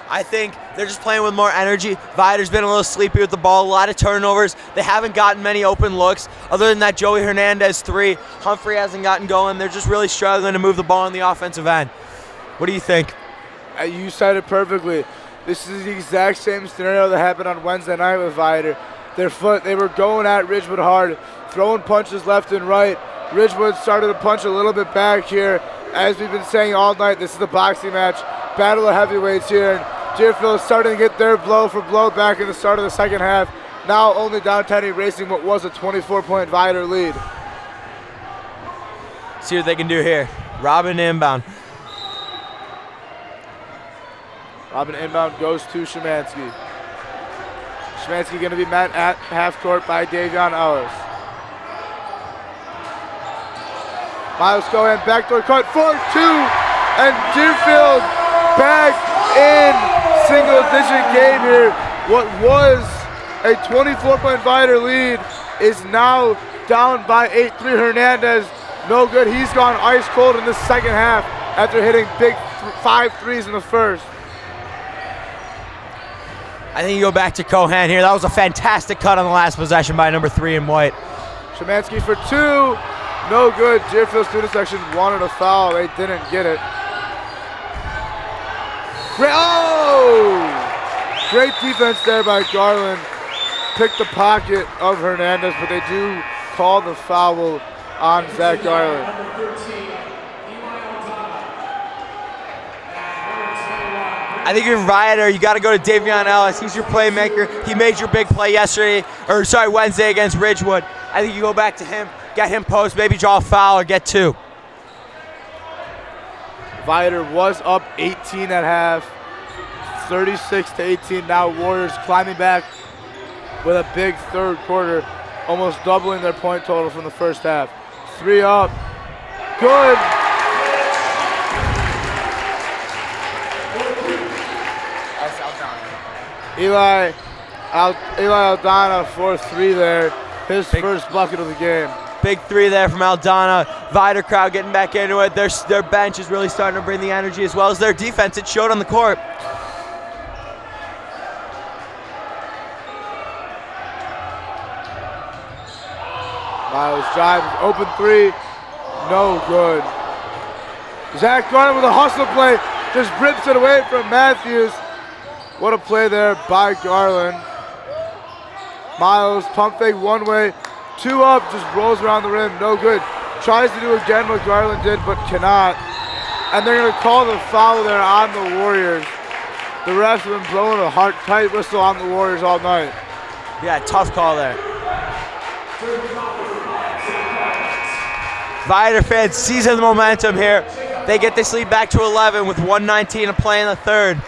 I think they're just playing with more energy. Viator's been a little sleepy with the ball, a lot of turnovers. They haven't gotten many open looks. Other than that Joey Hernandez 3, Humphrey hasn't gotten going. They're just really struggling to move the ball on the offensive end. What do you think? You said it perfectly. This is the exact same scenario that happened on Wednesday night with Viator. They were going at Ridgewood hard, throwing punches left and right. Ridgewood started to punch a little bit back here. As we've been saying all night, this is a boxing match, battle of heavyweights here. And Deerfield is starting to get their blow for blow back in the start of the second half. Now only down 10, erasing what was a 24-point Viator lead. See what they can do here. Robin inbound. Robin inbound goes to Szymanski. Szymanski going to be met at half court by Davion Ellis. Miles Cohen, backdoor cut for 2, and Deerfield back in single-digit game here. What was a 24-point Viator lead is now down by 8. 3 Hernandez, no good. He's gone ice cold in the second half after hitting big 5 threes in the first. I think you go back to Cohen here. That was a fantastic cut on the last possession by number 3 in white. Szymanski for 2. No good. Deerfield student section wanted a foul. They didn't get it. Great defense there by Garland. Picked the pocket of Hernandez, but they do call the foul on Zach Garland. I think you're Viator. You got to go to Davion Ellis. He's your playmaker. He made your big play Wednesday against Ridgewood. I think you go back to him, get him post, maybe draw a foul or get 2. Viator was up 18 at half, 36-18. Now Warriors climbing back with a big third quarter, almost doubling their point total from the first half. 3 up, good. Eli Aldana for 3 there. His first bucket of the game. Big 3 there from Aldana. Viator crowd getting back into it. Their bench is really starting to bring the energy as well as their defense. It showed on the court. Miles drives, open 3, no good. Zach Garland with a hustle play, just rips it away from Matthews. What a play there by Garland. Miles, pump fake 1 way, 2 up, just rolls around the rim, no good. Tries to do again what Garland did, but cannot. And they're gonna call the foul there on the Warriors. The refs have been blowing a tight whistle on the Warriors all night. Yeah, tough call there. Viator fans seizing the momentum here. They get this lead back to 11 with 1:19 to play in the third.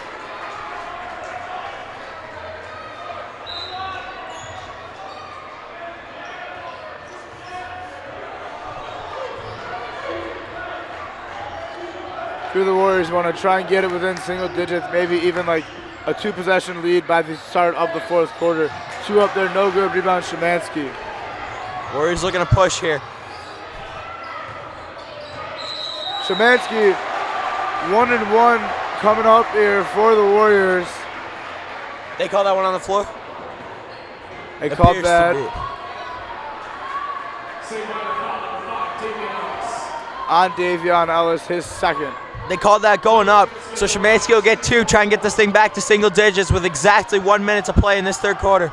The Warriors want to try and get it within single digits, maybe even like a 2-possession lead by the start of the fourth quarter. 2 up there, no good. Rebound Szymanski. Warriors looking to push here. Szymanski, 1-1 coming up here for the Warriors. They call that one on the floor? They called that on Davion Ellis, his second. They called that going up, so Szymanski will get 2, try and get this thing back to single digits with exactly 1 minute to play in this third quarter.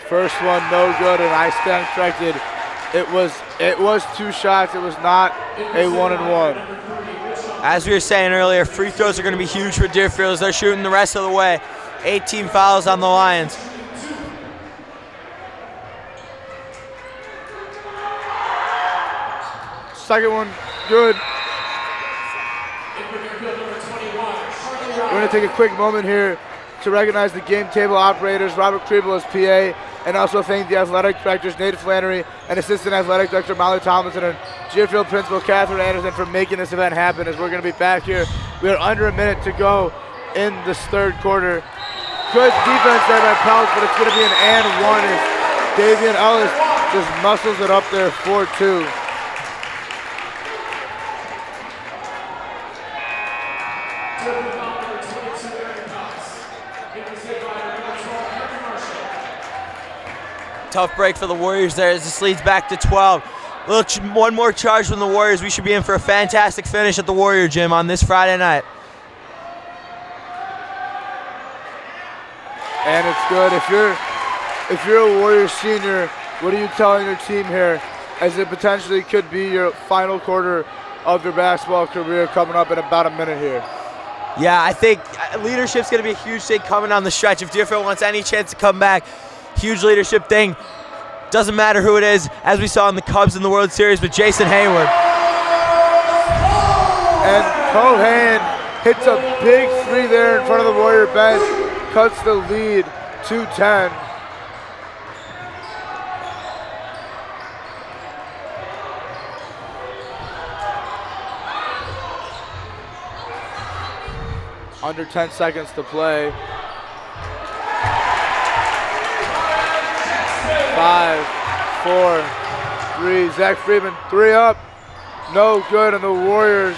First one, no good, and I stand corrected. It was 2 shots. It was not a 1-1. As we were saying earlier, free throws are going to be huge for Deerfield as they're shooting the rest of the way. 18 fouls on the Lions. Second one, good. We're going to take a quick moment here to recognize the game table operators, Robert Kriebel as PA, and also thank the athletic directors, Nate Flannery, and assistant athletic director, Molly Tomlinson, and Deerfield principal, Catherine Anderson, for making this event happen as we're going to be back here. We are under a minute to go in this third quarter. Good defense there by Pels, but it's going to be an and 1 as Davion Ellis just muscles it up there for 2. Tough break for the Warriors there as this leads back to 12. one more charge from the Warriors. We should be in for a fantastic finish at the Warrior Gym on this Friday night. And it's good. If you're a Warriors senior, what are you telling your team here, as it potentially could be your final quarter of your basketball career coming up in about a minute here? Yeah, I think leadership's going to be a huge thing coming down the stretch. If Deerfield wants any chance to come back, huge leadership thing. Doesn't matter who it is, as we saw in the Cubs in the World Series with Jason Hayward. And Cohen hits a big three there in front of the Warrior bench, cuts the lead to 10. Under 10 seconds to play. 5, 4, 3. Zach Freeman, 3 up. No good, and the Warriors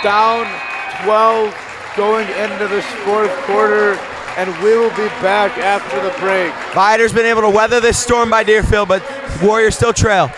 down 12 going into this fourth quarter, and we will be back after the break. Viator's been able to weather this storm by Deerfield, but Warriors still trail.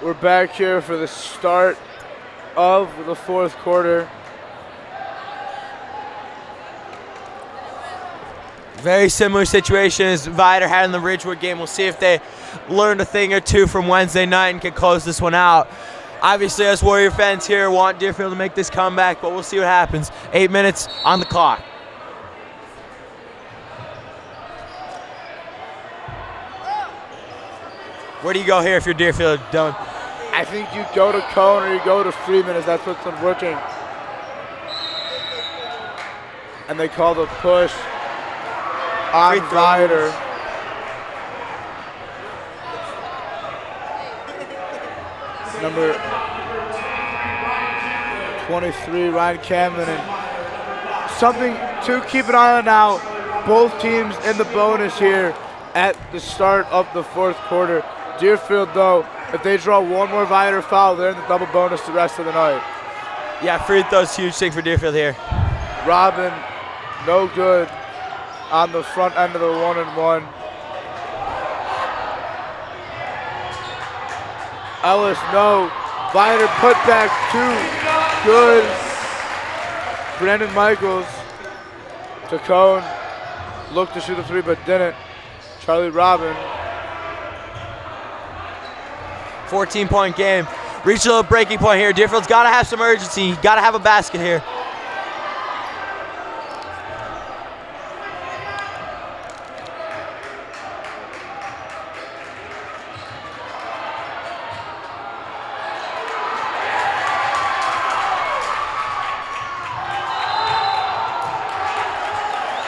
We're back here for the start of the fourth quarter. Very similar situation as Viator had in the Ridgewood game. We'll see if they learned a thing or two from Wednesday night and can close this one out. Obviously, us Warrior fans here want Deerfield to make this comeback, but we'll see what happens. 8 minutes on the clock. Where do you go here if you're Deerfield, Dylan? I think you go to Cone or you go to Freeman, as that's what's been working. And they call the push on Viator. Number 23, Ryan Camden. And something to keep an eye on now, both teams in the bonus here at the start of the fourth quarter. Deerfield, though, if they draw one more Viator foul, they're in the double bonus the rest of the night. Yeah, free throw's huge thing for Deerfield here. Robin, no good on the front end of the 1-and-1. Ellis, no. Viator put back 2, good. Brandon Michaels to Cone, looked to shoot a 3 but didn't. Charlie Robin. 14-point game. Reached a little breaking point here. Deerfield's got to have some urgency. Got to have a basket here.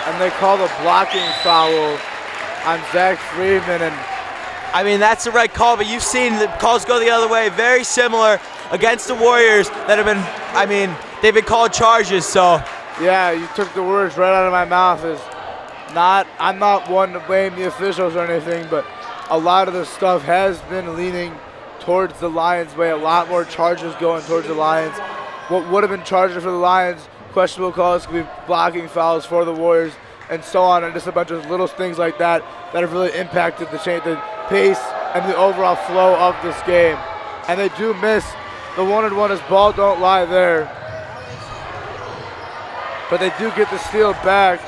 And they call the blocking foul on Zach Freeman. And I mean, that's the right call, but you've seen the calls go the other way. Very similar against the Warriors that have been, I mean, they've been called charges, so. Yeah, you took the words right out of my mouth. I'm not one to blame the officials or anything, but a lot of the stuff has been leaning towards the Lions' way. A lot more charges going towards the Lions. What would have been charges for the Lions, questionable calls, could be blocking fouls for the Warriors, and so on, and just a bunch of little things like that that have really impacted the pace and the overall flow of this game. And they do miss the 1-and-1 as ball don't lie there. But they do get the steal back.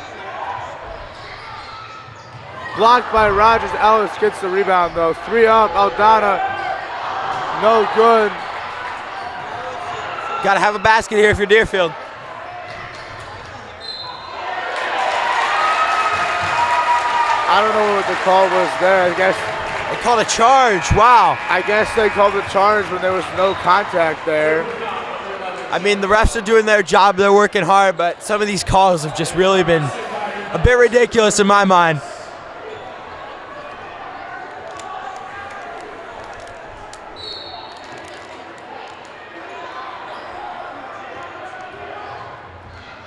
Blocked by Rogers. Ellis gets the rebound though. 3 up. Aldana. No good. Got to have a basket here if you're Deerfield. I don't know what the call was there. I guess they called a charge. Wow. I guess they called the charge when there was no contact there. I mean, the refs are doing their job. They're working hard, but some of these calls have just really been a bit ridiculous in my mind.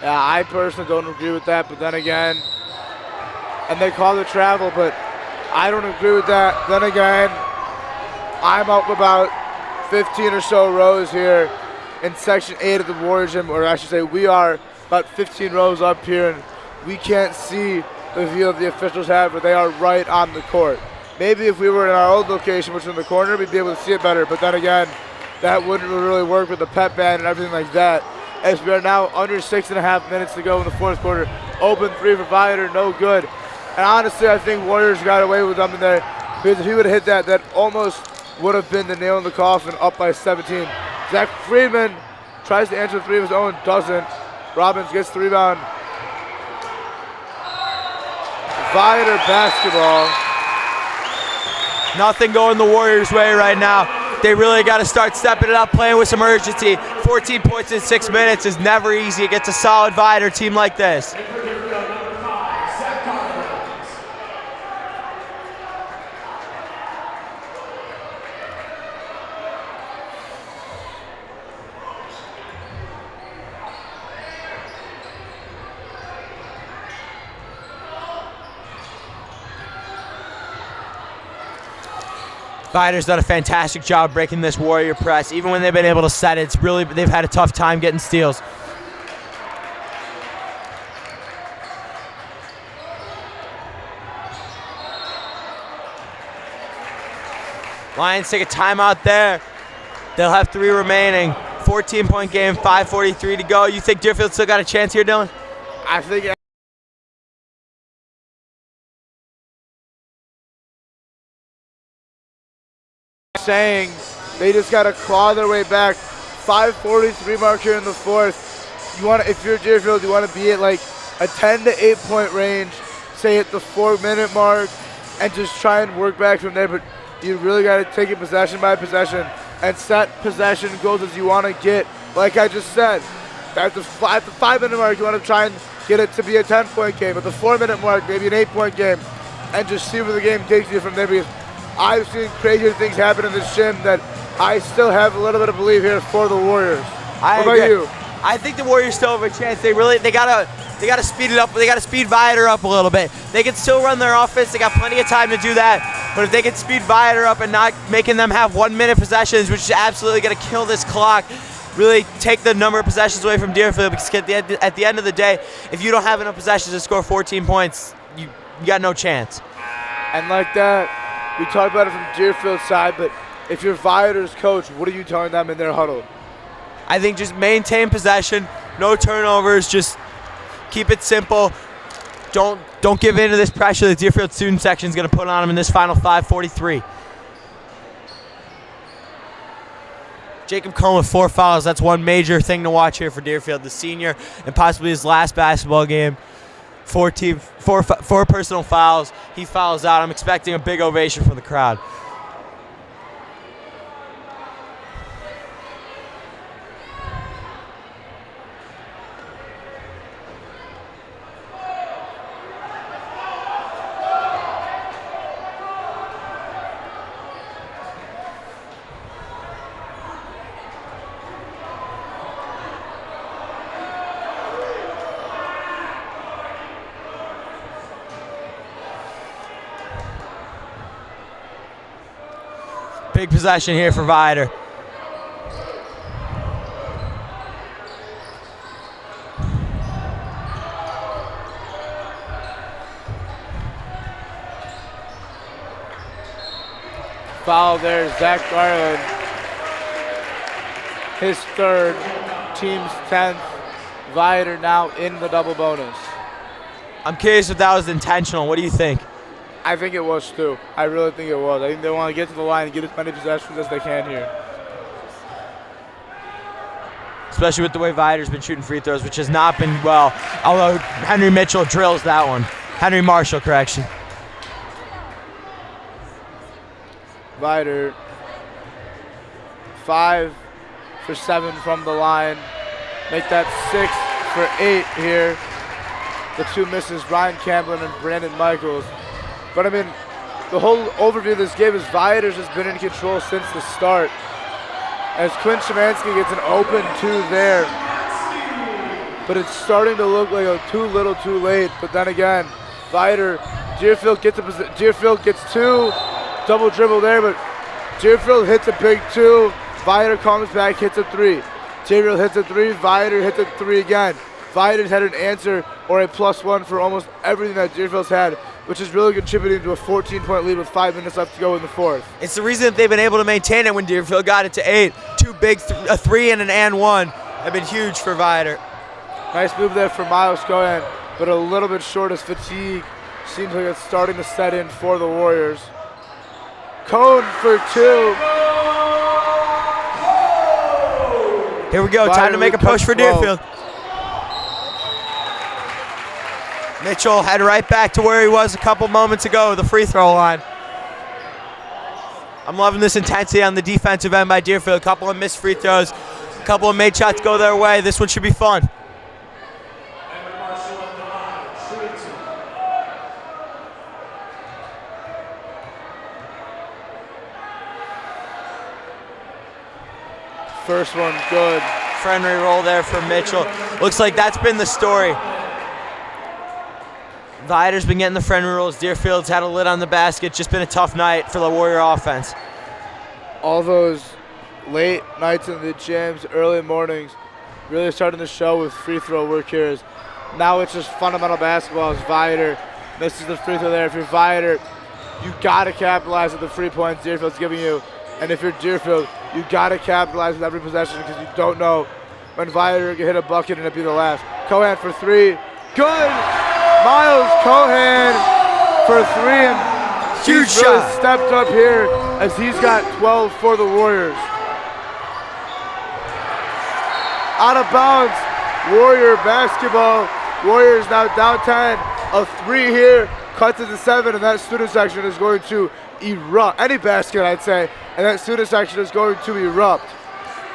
Yeah, I personally don't agree with that, but then again, and they call the travel, but I don't agree with that. Then again, I'm up about 15 or so rows here in Section 8 of the Warrior Gym, or I should say we are about 15 rows up here, and we can't see the view that the officials have, but they are right on the court. Maybe if we were in our old location, which is in the corner, we'd be able to see it better, but then again, that wouldn't really work with the pep band and everything like that. As we are now under 6.5 minutes to go in the fourth quarter. Open 3 for Viator, no good. And honestly, I think Warriors got away with something there, because if he would have hit that, that almost would have been the nail in the coffin, up by 17. Zach Friedman tries to answer 3 of his own, doesn't. Robbins gets the rebound. Viator basketball. Nothing going the Warriors' way right now. They really got to start stepping it up, playing with some urgency. 14 points in 6 minutes is never easy against a solid Viator team like this. Viator's done a fantastic job breaking this Warrior press. Even when they've been able to set it, they've had a tough time getting steals. Lions take a timeout there. They'll have 3 remaining. 14-point game, 5:43 to go. You think Deerfield still got a chance here, Dylan? I think saying they just got to claw their way back. 5:43 mark here in the fourth. You want to, if you're Deerfield, you want to be at like a 10 to 8 point range, say at the 4-minute mark, and just try and work back from there. But you really got to take it possession by possession and set possession goals as you want to get. Like I just said, at the 5-minute mark, you want to try and get it to be a 10-point game. At the 4-minute mark, maybe an 8-point game, and just see where the game takes you from there. Because I've seen crazier things happen in this gym that I still have a little bit of belief here for the Warriors. What about you? I think the Warriors still have a chance. They gotta speed it up. They gotta speed Viator up a little bit. They can still run their offense. They got plenty of time to do that. But if they can speed Viator up and not making them have 1-minute possessions, which is absolutely gonna kill this clock, really take the number of possessions away from Deerfield. Because at the end of the day, if you don't have enough possessions to score 14 points, you got no chance. And like that, we talked about it from Deerfield's side, but if you're Viator's coach, what are you telling them in their huddle? I think just maintain possession, no turnovers, just keep it simple. Don't give in to this pressure that Deerfield student section is going to put on them in this final 5:43. Jacob Cohn with 4 fouls. That's one major thing to watch here for Deerfield, the senior, and possibly his last basketball game. 4 personal fouls. He fouls out. I'm expecting a big ovation from the crowd. Big possession here for Viator. Foul there, Zach Garland. His third, team's 10th. Viator now in the double bonus. I'm curious if that was intentional. What do you think? I think it was too. I really think it was. I think they want to get to the line and get as many possessions as they can here. Especially with the way Viator's been shooting free throws, which has not been well, although Henry Mitchell drills that one. Henry Marshall, correction. Viator, 5 for 7 from the line. Make that 6 for 8 here. The two misses, Ryan Camblin and Brandon Michaels. But I mean, the whole overview of this game is Viator's has been in control since the start. As Quinn Szymanski gets an open 2 there. But it's starting to look like a too little too late. But then again, Deerfield gets 2, double dribble there, but Deerfield hits a big 2. Viator comes back, hits a 3. Deerfield hits a 3, Viator hits a 3 again. Viator's had an answer or a +1 for almost everything that Deerfield's had, which is really contributing to a 14-point lead with 5 minutes left to go in the fourth. It's the reason that they've been able to maintain it when Deerfield got it to 8. 2 big, a 3 and an and 1 have been huge for Viator. Nice move there for Miles Cohen, but a little bit short as fatigue seems like it's starting to set in for the Warriors. Cohen for 2. Here we go, time to make a push for Deerfield. Mitchell head right back to where he was a couple moments ago, the free throw line. I'm loving this intensity on the defensive end by Deerfield. A couple of missed free throws, a couple of made shots go their way. This one should be fun. First one good. Friendly roll there for Mitchell. Looks like that's been the story. Viator's been getting the friendly rolls. Deerfield's had a lid on the basket. Just been a tough night for the Warrior offense. All those late nights in the gyms, early mornings, really starting to show with free throw work here. Is now it's just fundamental basketball as Viator misses the free throw there. If you're Viator, you got to capitalize with the free points Deerfield's giving you. And if you're Deerfield, you got to capitalize with every possession because you don't know when Viator can hit a bucket and it be the last. Cohen for 3. Good! Miles Cohen for 3, and huge he's really shot. stepped up here as he's got 12 for the Warriors. Out of bounds, Warrior basketball. Warriors now down 10. A 3 here, cuts it to 7, and that student section is going to erupt. Any basket, I'd say, and that student section is going to erupt.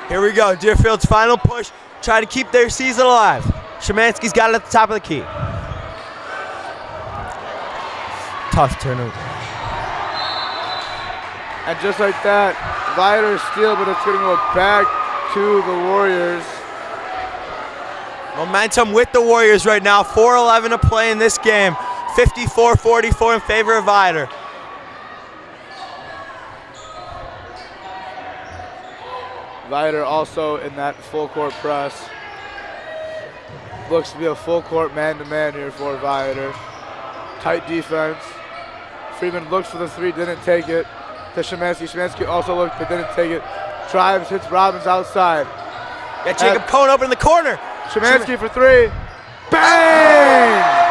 Here we go, Deerfield's final push. Try to keep their season alive. Szymanski's got it at the top of the key. Tough turnover. And just like that, Viator steal, but it's going to go back to the Warriors. Momentum with the Warriors right now. 4:11 to play in this game. 54-44 in favor of Viator. Viator also in that full court press. Looks to be a full court man-to-man here for Viator. Tight defense. Freeman looks for the 3, didn't take it. To Szymanski. Szymanski also looked but didn't take it. Drives, hits Robbins outside. Got Jacob Cohen open in the corner. Szymanski for 3. Bang!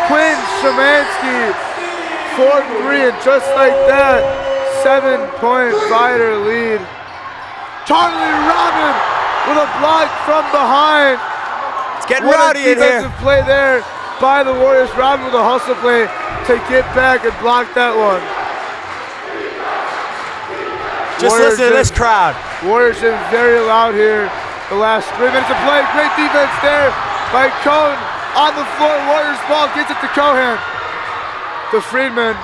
Quinn Szymanski for 3, and just like that, 7-point Viator lead. Charlie Robin with a block from behind. It's getting rowdy in here. Defensive play there by the Warriors. Robin with a hustle play to get back and block that one. Just Warriors listen to this crowd. Warriors been very loud here the last 3 minutes of play. Great defense there by Cohen on the floor. Warriors ball gets it to Cohen. To Friedman.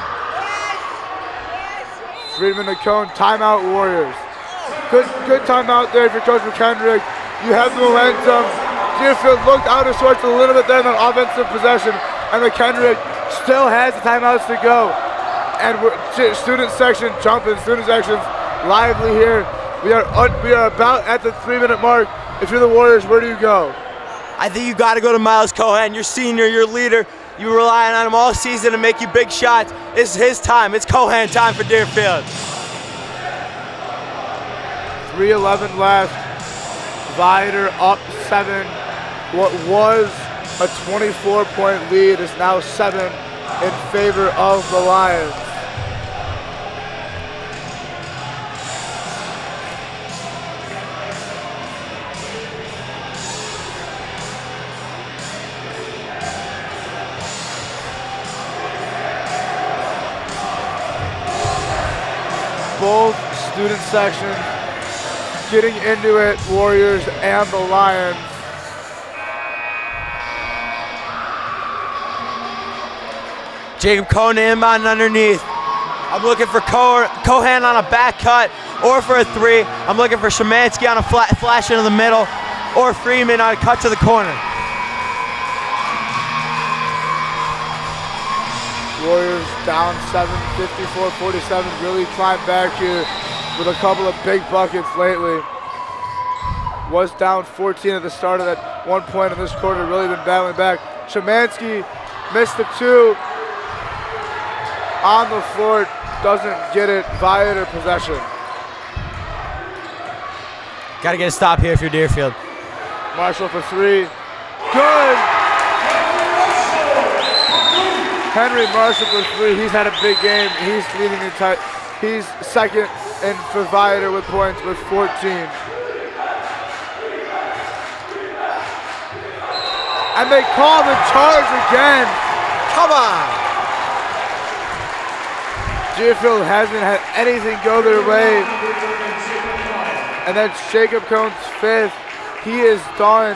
Friedman to Cohen. Timeout Warriors. Good timeout there for Coach McKendrick. You have the momentum. Deerfield looked out of sorts a little bit there in the offensive possession, and McKendrick still has the timeouts to go. And student section jumping, student section's lively here. We are about at the 3-minute mark. If you're the Warriors, where do you go? I think you got to go to Miles Cohen. You're senior, you're leader. You relying on him all season to make you big shots. It's his time. It's Cohen time for Deerfield. 3:11 left. Viator up 7. What was a 24-point lead is now 7 in favor of the Lions. Both student sections getting into it, Warriors and the Lions. Jacob Cohen inbound underneath. I'm looking for Cohan on a back cut or for a 3. I'm looking for Szymanski on a flash into the middle or Freeman on a cut to the corner. Warriors down 7, 54-47, really climbed back here with a couple of big buckets lately. Was down 14 at the start of that one point in this quarter, really been battling back. Szymanski missed the 2. On the floor, doesn't get it. Viator possession. Got to get a stop here if you're Deerfield. Marshall for 3. Good! Henry Marshall for 3. He's had a big game. He's leading the tight. He's second in for Viator with points with 14. And they call the charge again. Come on! Deerfield hasn't had anything go their way. And that's Jacob Cohn's 5th. He is done.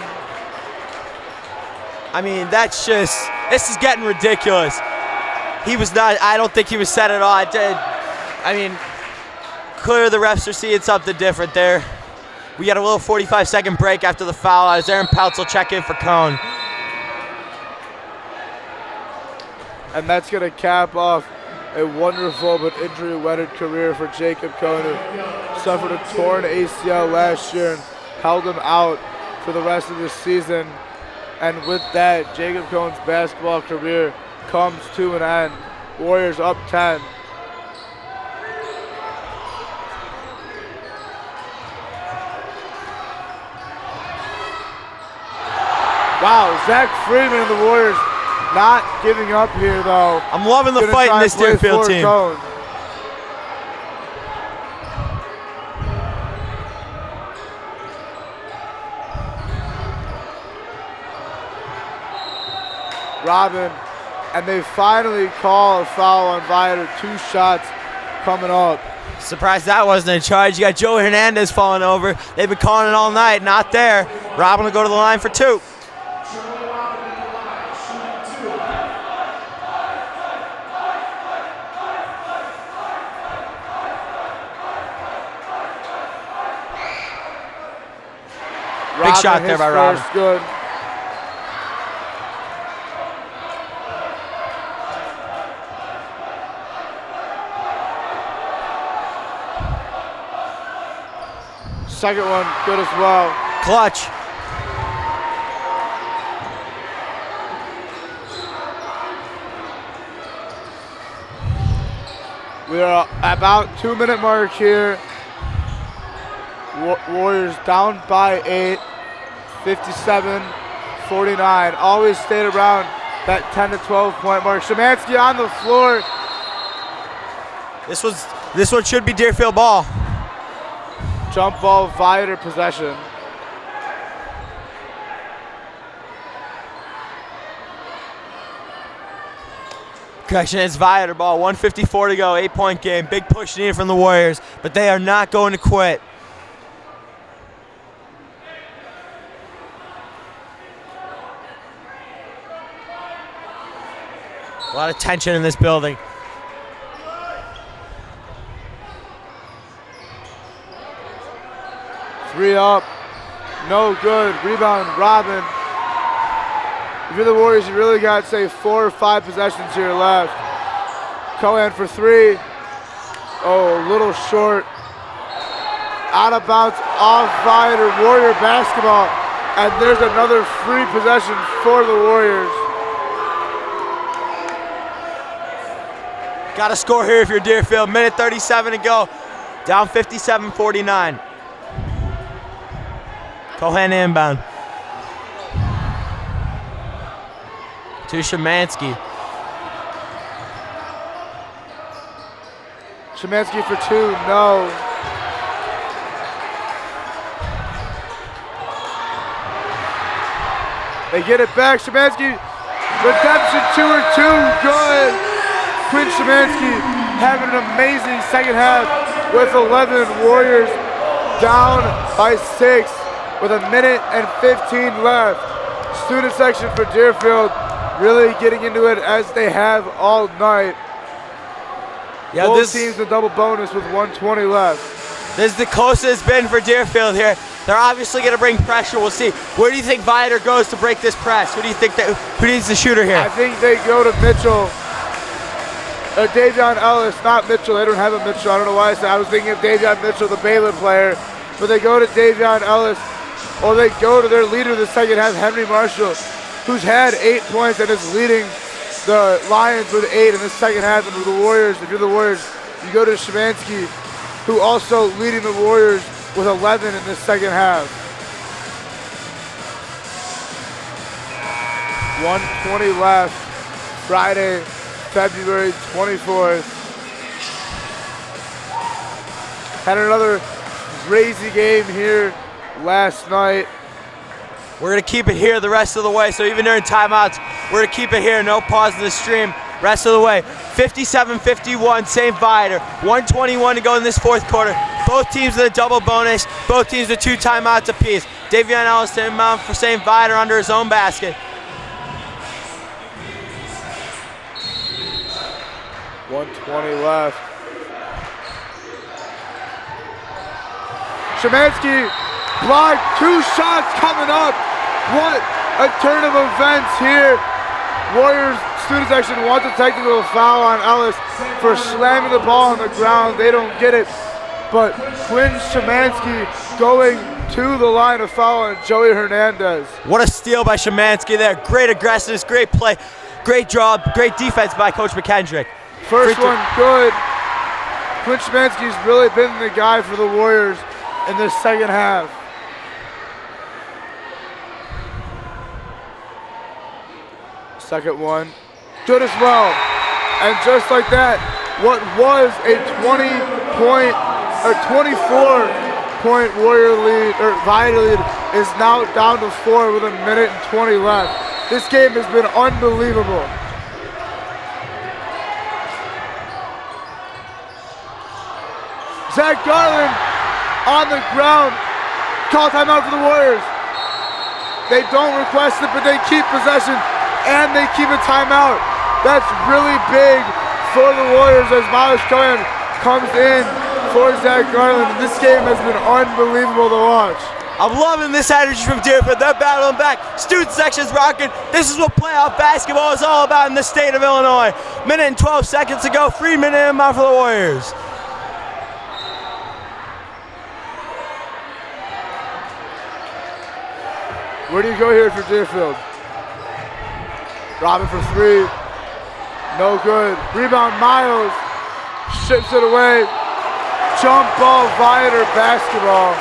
I mean, that's just, this is getting ridiculous. He was not, I don't think he was set at all. I mean, clearly the refs are seeing something different there. We got a little 45-second break after the foul as Aaron Peltz will check in for Cohn. And that's going to cap off a wonderful but injury-wedded career for Jacob Cohn, who suffered a torn ACL last year and held him out for the rest of the season. And with that, Jacob Cohn's basketball career comes to an end. Warriors up 10. Wow, Zach Freeman and the Warriors not giving up here, though. I'm loving the fight in this Deerfield team. Cohn. Robin, and they finally call a foul on Viator. 2 shots coming up. Surprised that wasn't a charge. You got Joe Hernandez falling over. They've been calling it all night. Not there. Robin will go to the line for 2. Big shot there by Robin. Good. Second one, good as well. Clutch. We are about 2-minute mark here. Warriors down by 8, 57-49. Always stayed around that 10 to 12 point mark. Szymanski on the floor. This one should be Deerfield ball. Jump ball, Viator possession. Correction, it's Viator ball. 1:54 to go, 8-point game. Big push needed from the Warriors, but they are not going to quit. A lot of tension in this building. Three up, no good. Rebound, Robin. If you're the Warriors, you really got, say, 4 or 5 possessions here left. Cohen for 3. Oh, a little short. Out of bounds, off Viator, Warrior basketball. And there's another free possession for the Warriors. Got to score here if you're Deerfield. Minute 37 to go. Down 57-49. Cohen inbound. To Szymanski. Szymanski for two, no. They get it back, Szymanski. Redemption two or two, good. Quinn Szymanski having an amazing second half with 11. Warriors down by 6 with 1:15 left. Student section for Deerfield really getting into it as they have all night. Yeah, both teams in double bonus with 1:20 left. This is the closest it's been for Deerfield here. They're obviously going to bring pressure. We'll see. Where do you think Viator goes to break this press? Who do you think who needs the shooter here? I think they go to Mitchell. Davion Ellis, not Mitchell. They don't have a Mitchell. I don't know why I said. I was thinking of Davion Mitchell, the Baylor player. But they go to Davion Ellis, or they go to their leader of the second half, Henry Marshall, who's had 8 points and is leading the Lions with 8 in the second half. And with the Warriors, if you're the Warriors, you go to Szymanski, who also leading the Warriors with 11 in the second half. 1:20 left, Friday, February 24th. Had another crazy game here last night. We're going to keep it here the rest of the way, so even during timeouts, we're going to keep it here. No pause in the stream rest of the way. 57-51, St. Viator. 1:21 to go in this fourth quarter. Both teams in a double bonus. Both teams with 2 timeouts apiece. Davion Ellis inbound for St. Viator under his own basket. 1:20 left. Szymanski blocked, 2 shots coming up. What a turn of events here. Warriors student section wants a technical foul on Ellis for slamming the ball on the ground. They don't get it, but Quinn Szymanski going to the line of foul on Joey Hernandez. What a steal by Szymanski there. Great aggressiveness, great play, great job, great defense by Coach McKendrick. First one good. Quinn Szymanski's really been the guy for the Warriors in this second half. Second one, good as well. And just like that, what was a 24-point Warrior lead, or Viator lead, is now down to 4 with 1:20 left. This game has been unbelievable. Zach Garland on the ground. Call timeout for the Warriors. They don't request it, but they keep possession and they keep a timeout. That's really big for the Warriors as Miles Cohen comes in for Zach Garland. And this game has been unbelievable to watch. I'm loving this energy from Deerfield. They're battling back. Student section's rocking. This is what playoff basketball is all about in the state of Illinois. 1:12 to go. 3-minute inbound for the Warriors. Where do you go here for Deerfield? Robin for 3. No good. Rebound Miles. Ships it away. Jump ball Viator basketball.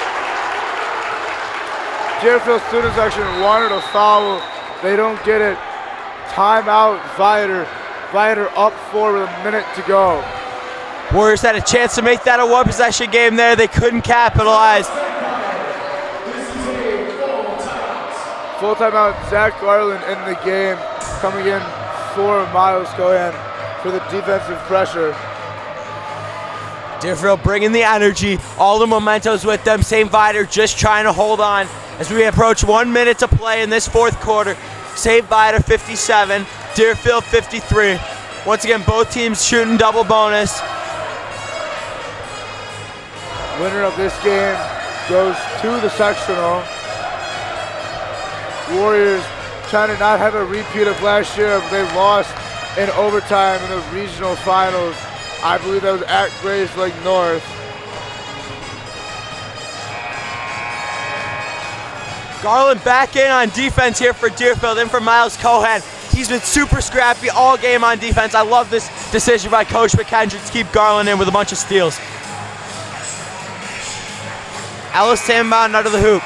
Deerfield student section wanted a foul. They don't get it. Timeout Viator. Viator up 4 with 1 minute to go. Warriors had a chance to make that a 1-possession game there. They couldn't capitalize. Full timeout, Zach Garland in the game, coming in for Miles Cohen for the defensive pressure. Deerfield bringing the energy, all the mementos with them. St. Viator just trying to hold on as we approach 1 minute to play in this fourth quarter. St. Viator 57, Deerfield 53. Once again, both teams shooting double bonus. Winner of this game goes to the sectional. Warriors trying to not have a repeat of last year, but they lost in overtime in the regional finals. I believe that was at Grace Lake North. Garland back in on defense here for Deerfield, in for Miles Cohen. He's been super scrappy all game on defense. I love this decision by Coach McKendrick to keep Garland in with a bunch of steals. Ellis inbound under the hoop.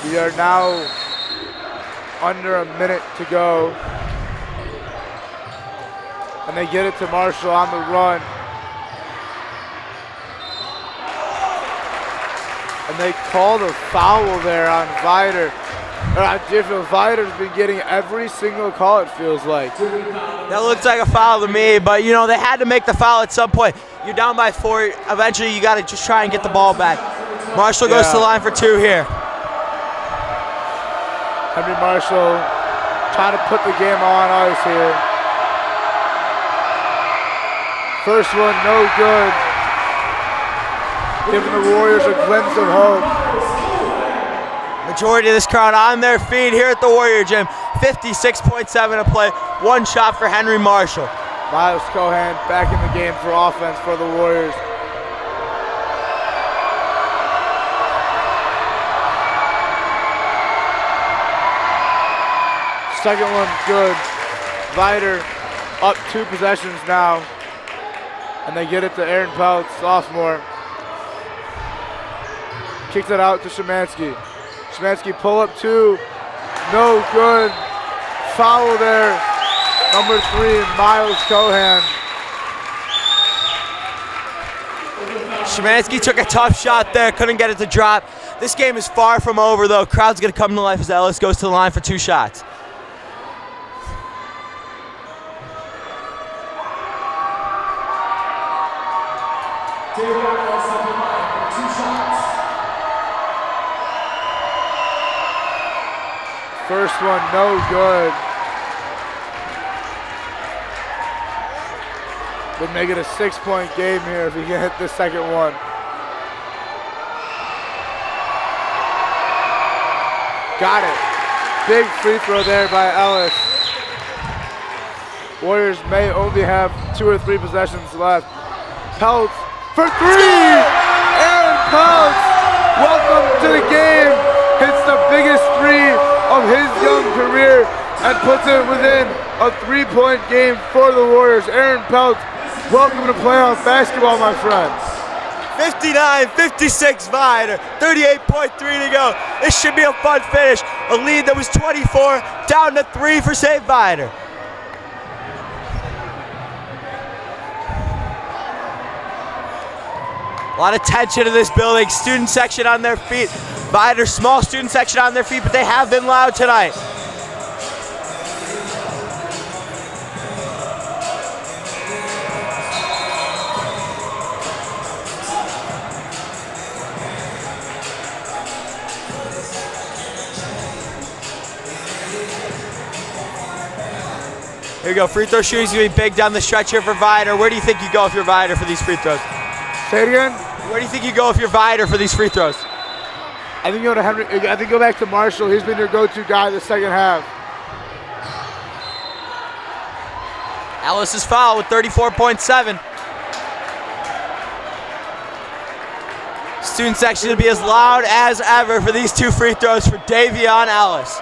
We are now under a minute to go. And they get it to Marshall on the run. And they called a foul there on Viator. Or on Deerfield. Viator's been getting every single call, it feels like. That looks like a foul to me, but you know, they had to make the foul at some point. You're down by 4, eventually you gotta just try and get the ball back. Marshall goes to the line for 2 here. Henry Marshall trying to put the game on ice here. First one, no good. Giving the Warriors a glimpse of hope. Majority of this crowd on their feet here at the Warrior Gym. 56.7 to play. 1 shot for Henry Marshall. Miles Cohan back in the game for offense for the Warriors. Second one, good. Viator up 2 possessions now. And they get it to Aaron Peltz, sophomore. Kicks it out to Szymanski. Szymanski pull up 2, no good. Foul there, number 3, Miles Cohan. Szymanski took a tough shot there, couldn't get it to drop. This game is far from over though. Crowd's gonna come to life as Ellis goes to the line for 2 shots. First one, no good. Would make it a 6-point game here if he can hit the second one. Got it. Big free throw there by Ellis. Warriors may only have 2 or 3 possessions left. Peltz for 3! Aaron Peltz, welcome to the game. Hits the biggest 3 of his young career and puts it within a 3-point game for the Warriors. Aaron Peltz, welcome to playoff basketball, my friends. 59-56 Viator, 38.3 to go. This should be a fun finish. A lead that was 24, down to 3 for St. Viator. A lot of tension in this building. Student section on their feet. Viator, small student section on their feet, but they have been loud tonight. Here you go, free throw shooting's gonna be big down the stretch here for Viator. Where do you think you go if you're Viator for these free throws? Say it again? Where do you think you go if you're Viator for these free throws? I think go to Henry. I think go back to Marshall. He's been your go-to guy in the second half. Ellis is fouled with 34.7. Student section to be as loud as ever for these 2 free throws for Davion Ellis.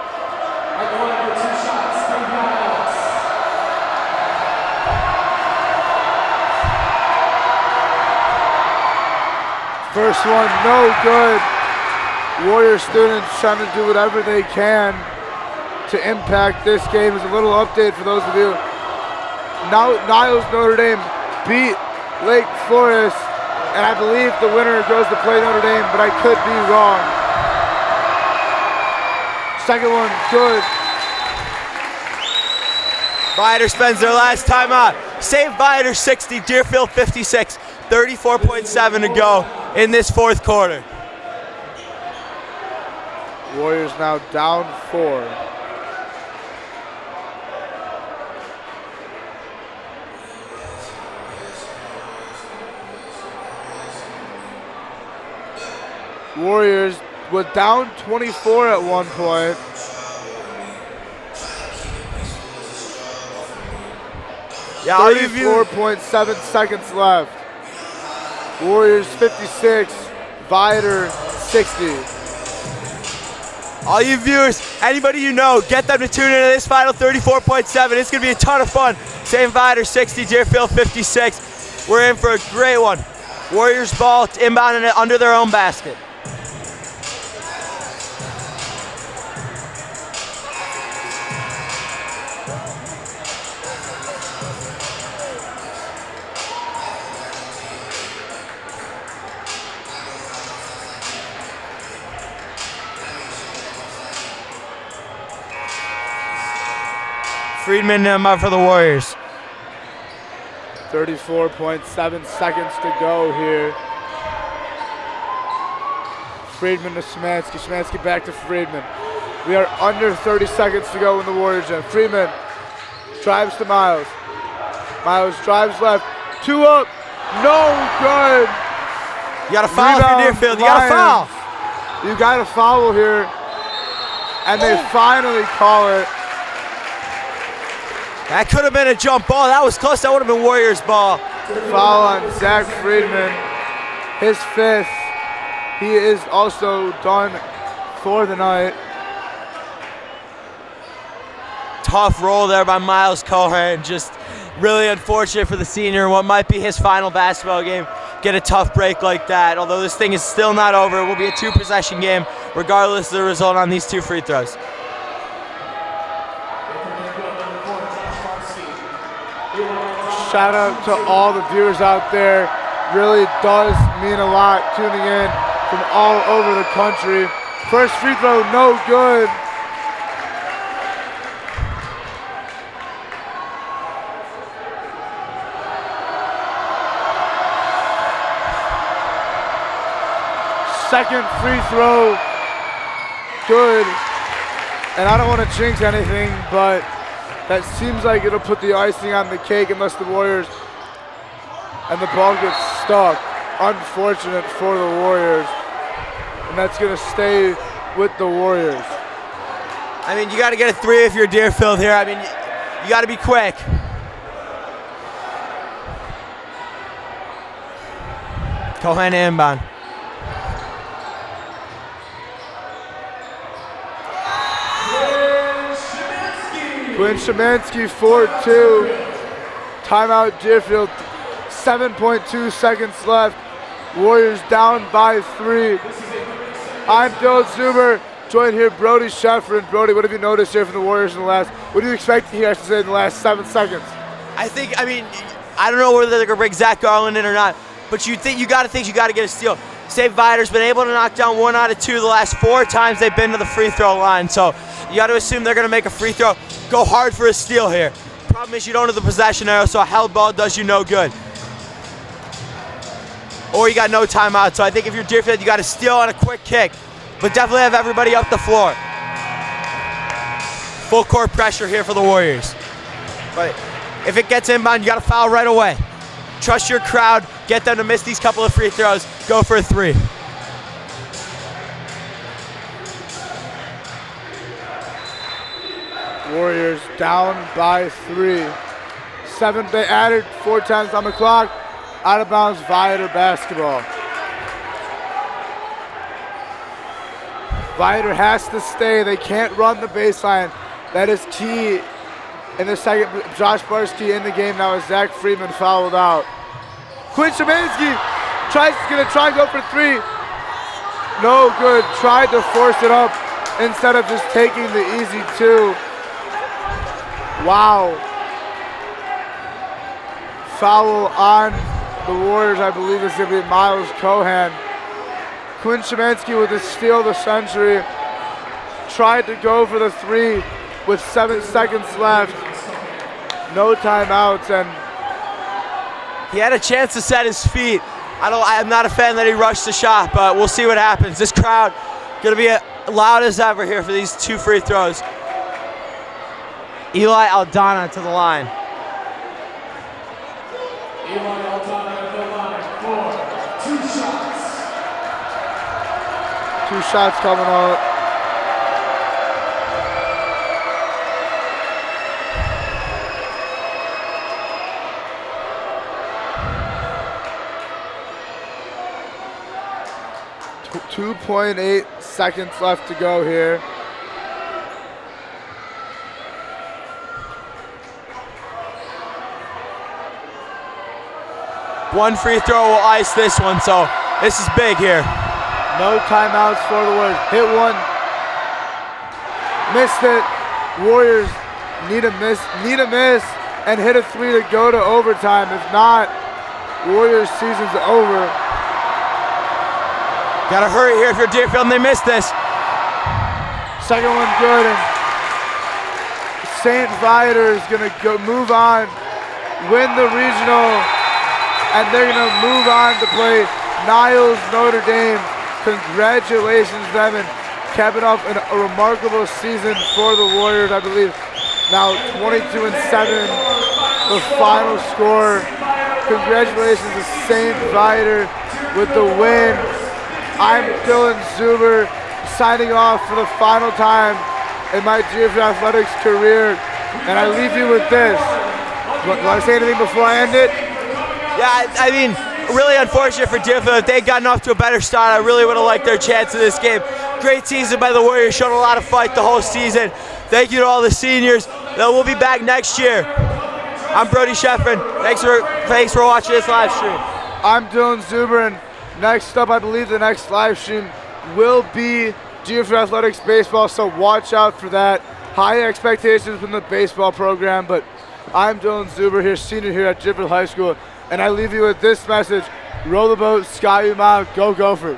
First one, no good. Warrior students trying to do whatever they can to impact this game. As a little update for those of you. Now Niles Notre Dame beat Lake Forest, and I believe the winner goes to play Notre Dame, but I could be wrong. Second one, good. Viator spends their last timeout. St. Viator 60, Deerfield 56. 34.7 to go in this 4th quarter. Warriors now down 4. Warriors was down 24 at one point. Yeah, 34.7 seconds left. Warriors 56, Viator 60. All you viewers, anybody you know, get them to tune into this final 34.7. It's going to be a ton of fun. St. Viator 60, Deerfield 56. We're in for a great one. Warriors ball inbounding it under their own basket. Friedman for the Warriors. 34.7 seconds to go here. Friedman to Szymanski. Szymanski back to Friedman. We are under 30 seconds to go in the Warriors end. Friedman drives to Miles. Miles drives left. 2 up. No good. You got to foul for Deerfield. You got to foul. You got to foul here. And they finally call it. That could have been a jump ball. That was close. That would have been Warriors ball. Foul on Zach Friedman. His 5th. He is also done for the night. Tough roll there by Miles Cohen. Just really unfortunate for the senior. What might be his final basketball game. Get a tough break like that. Although this thing is still not over. It will be a 2-possession game regardless of the result on these 2 free throws. Shout out to all the viewers out there. Really does mean a lot tuning in from all over the country. First free throw, no good. Second free throw, good. And I don't want to jinx anything, but that seems like it'll put the icing on the cake unless the Warriors and the ball gets stuck. Unfortunate for the Warriors. And that's going to stay with the Warriors. I mean, you got to get a 3 if you're Deerfield here. I mean, you got to be quick. Cohen inbound. Quinn Szymanski 4-2. Timeout Deerfield. 7.2 seconds left. Warriors down by 3. I'm Dylan Zuber, joined here Brody Sheffrin. Brody, what have you noticed here from the Warriors in the last, what do you expect to hear, I should say, in the last 7 seconds? I don't know whether they're going to bring Zach Garland in or not, but you got to get a steal. St. Viator's been able to knock down 1 out of 2 the last 4 times they've been to the free throw line, so you got to assume they're going to make a free throw. Go hard for a steal here. Problem is you don't have the possession arrow, so a held ball does you no good. Or you got no timeout, so I think if you're Deerfield, you got to steal on a quick kick, but definitely have everybody up the floor. Full court pressure here for the Warriors. But if it gets inbound, you got to foul right away. Trust your crowd, get them to miss these couple of free throws, go for a 3. Warriors down by 3. 7, they added 4 times on the clock. Out of bounds, Viator basketball. Viator has to stay. They can't run the baseline. That is key in the second. Josh Barsky in the game now as Zach Friedman fouled out. Quinn Szymanski gonna try and go for 3. No good. Tried to force it up instead of just taking the easy 2. Wow. Foul on the Warriors, I believe is going to be Miles Cohen. Quinn Szymanski with the steal of the century. Tried to go for the 3 with 7 seconds left. No timeouts, and he had a chance to set his feet. I'm not a fan that he rushed the shot, but we'll see what happens. This crowd going to be loud as ever here for these 2 free throws. Eli Aldana to the line. Eli Aldana to the line for 2 shots. 2 shots coming up. Two 2.8 seconds left to go here. One free throw will ice this one, so this is big here. No timeouts for the Warriors. Hit 1. Missed it. Warriors need a miss, and hit a 3 to go to overtime. If not, Warriors season's over. Gotta hurry here if you're Deerfield and they miss this. Second one good, and St. Viator is going to go move on, win the regional, and they're going to move on to play Niles Notre Dame. Congratulations, them, and capping off a remarkable season for the Warriors, I believe. Now 22-7, the final score. Congratulations to St. Viator with the win. I'm Dylan Zuber, signing off for the final time in my Deerfield Athletics career, and I leave you with this. Do I say anything before I end it? Yeah, I mean, really unfortunate for Deerfield. If they'd gotten off to a better start, I really would have liked their chance in this game. Great season by the Warriors, showed a lot of fight the whole season. Thank you to all the seniors. We'll be back next year. I'm Brody Sheffrin. Thanks for watching this live stream. I'm Dylan Zuber, and next up, I believe the next live stream will be Deerfield Athletics baseball, so watch out for that. High expectations from the baseball program, but I'm Dylan Zuber here, senior here at Deerfield High School, and I leave you with this message: row the boat, sky you out, go Gophers.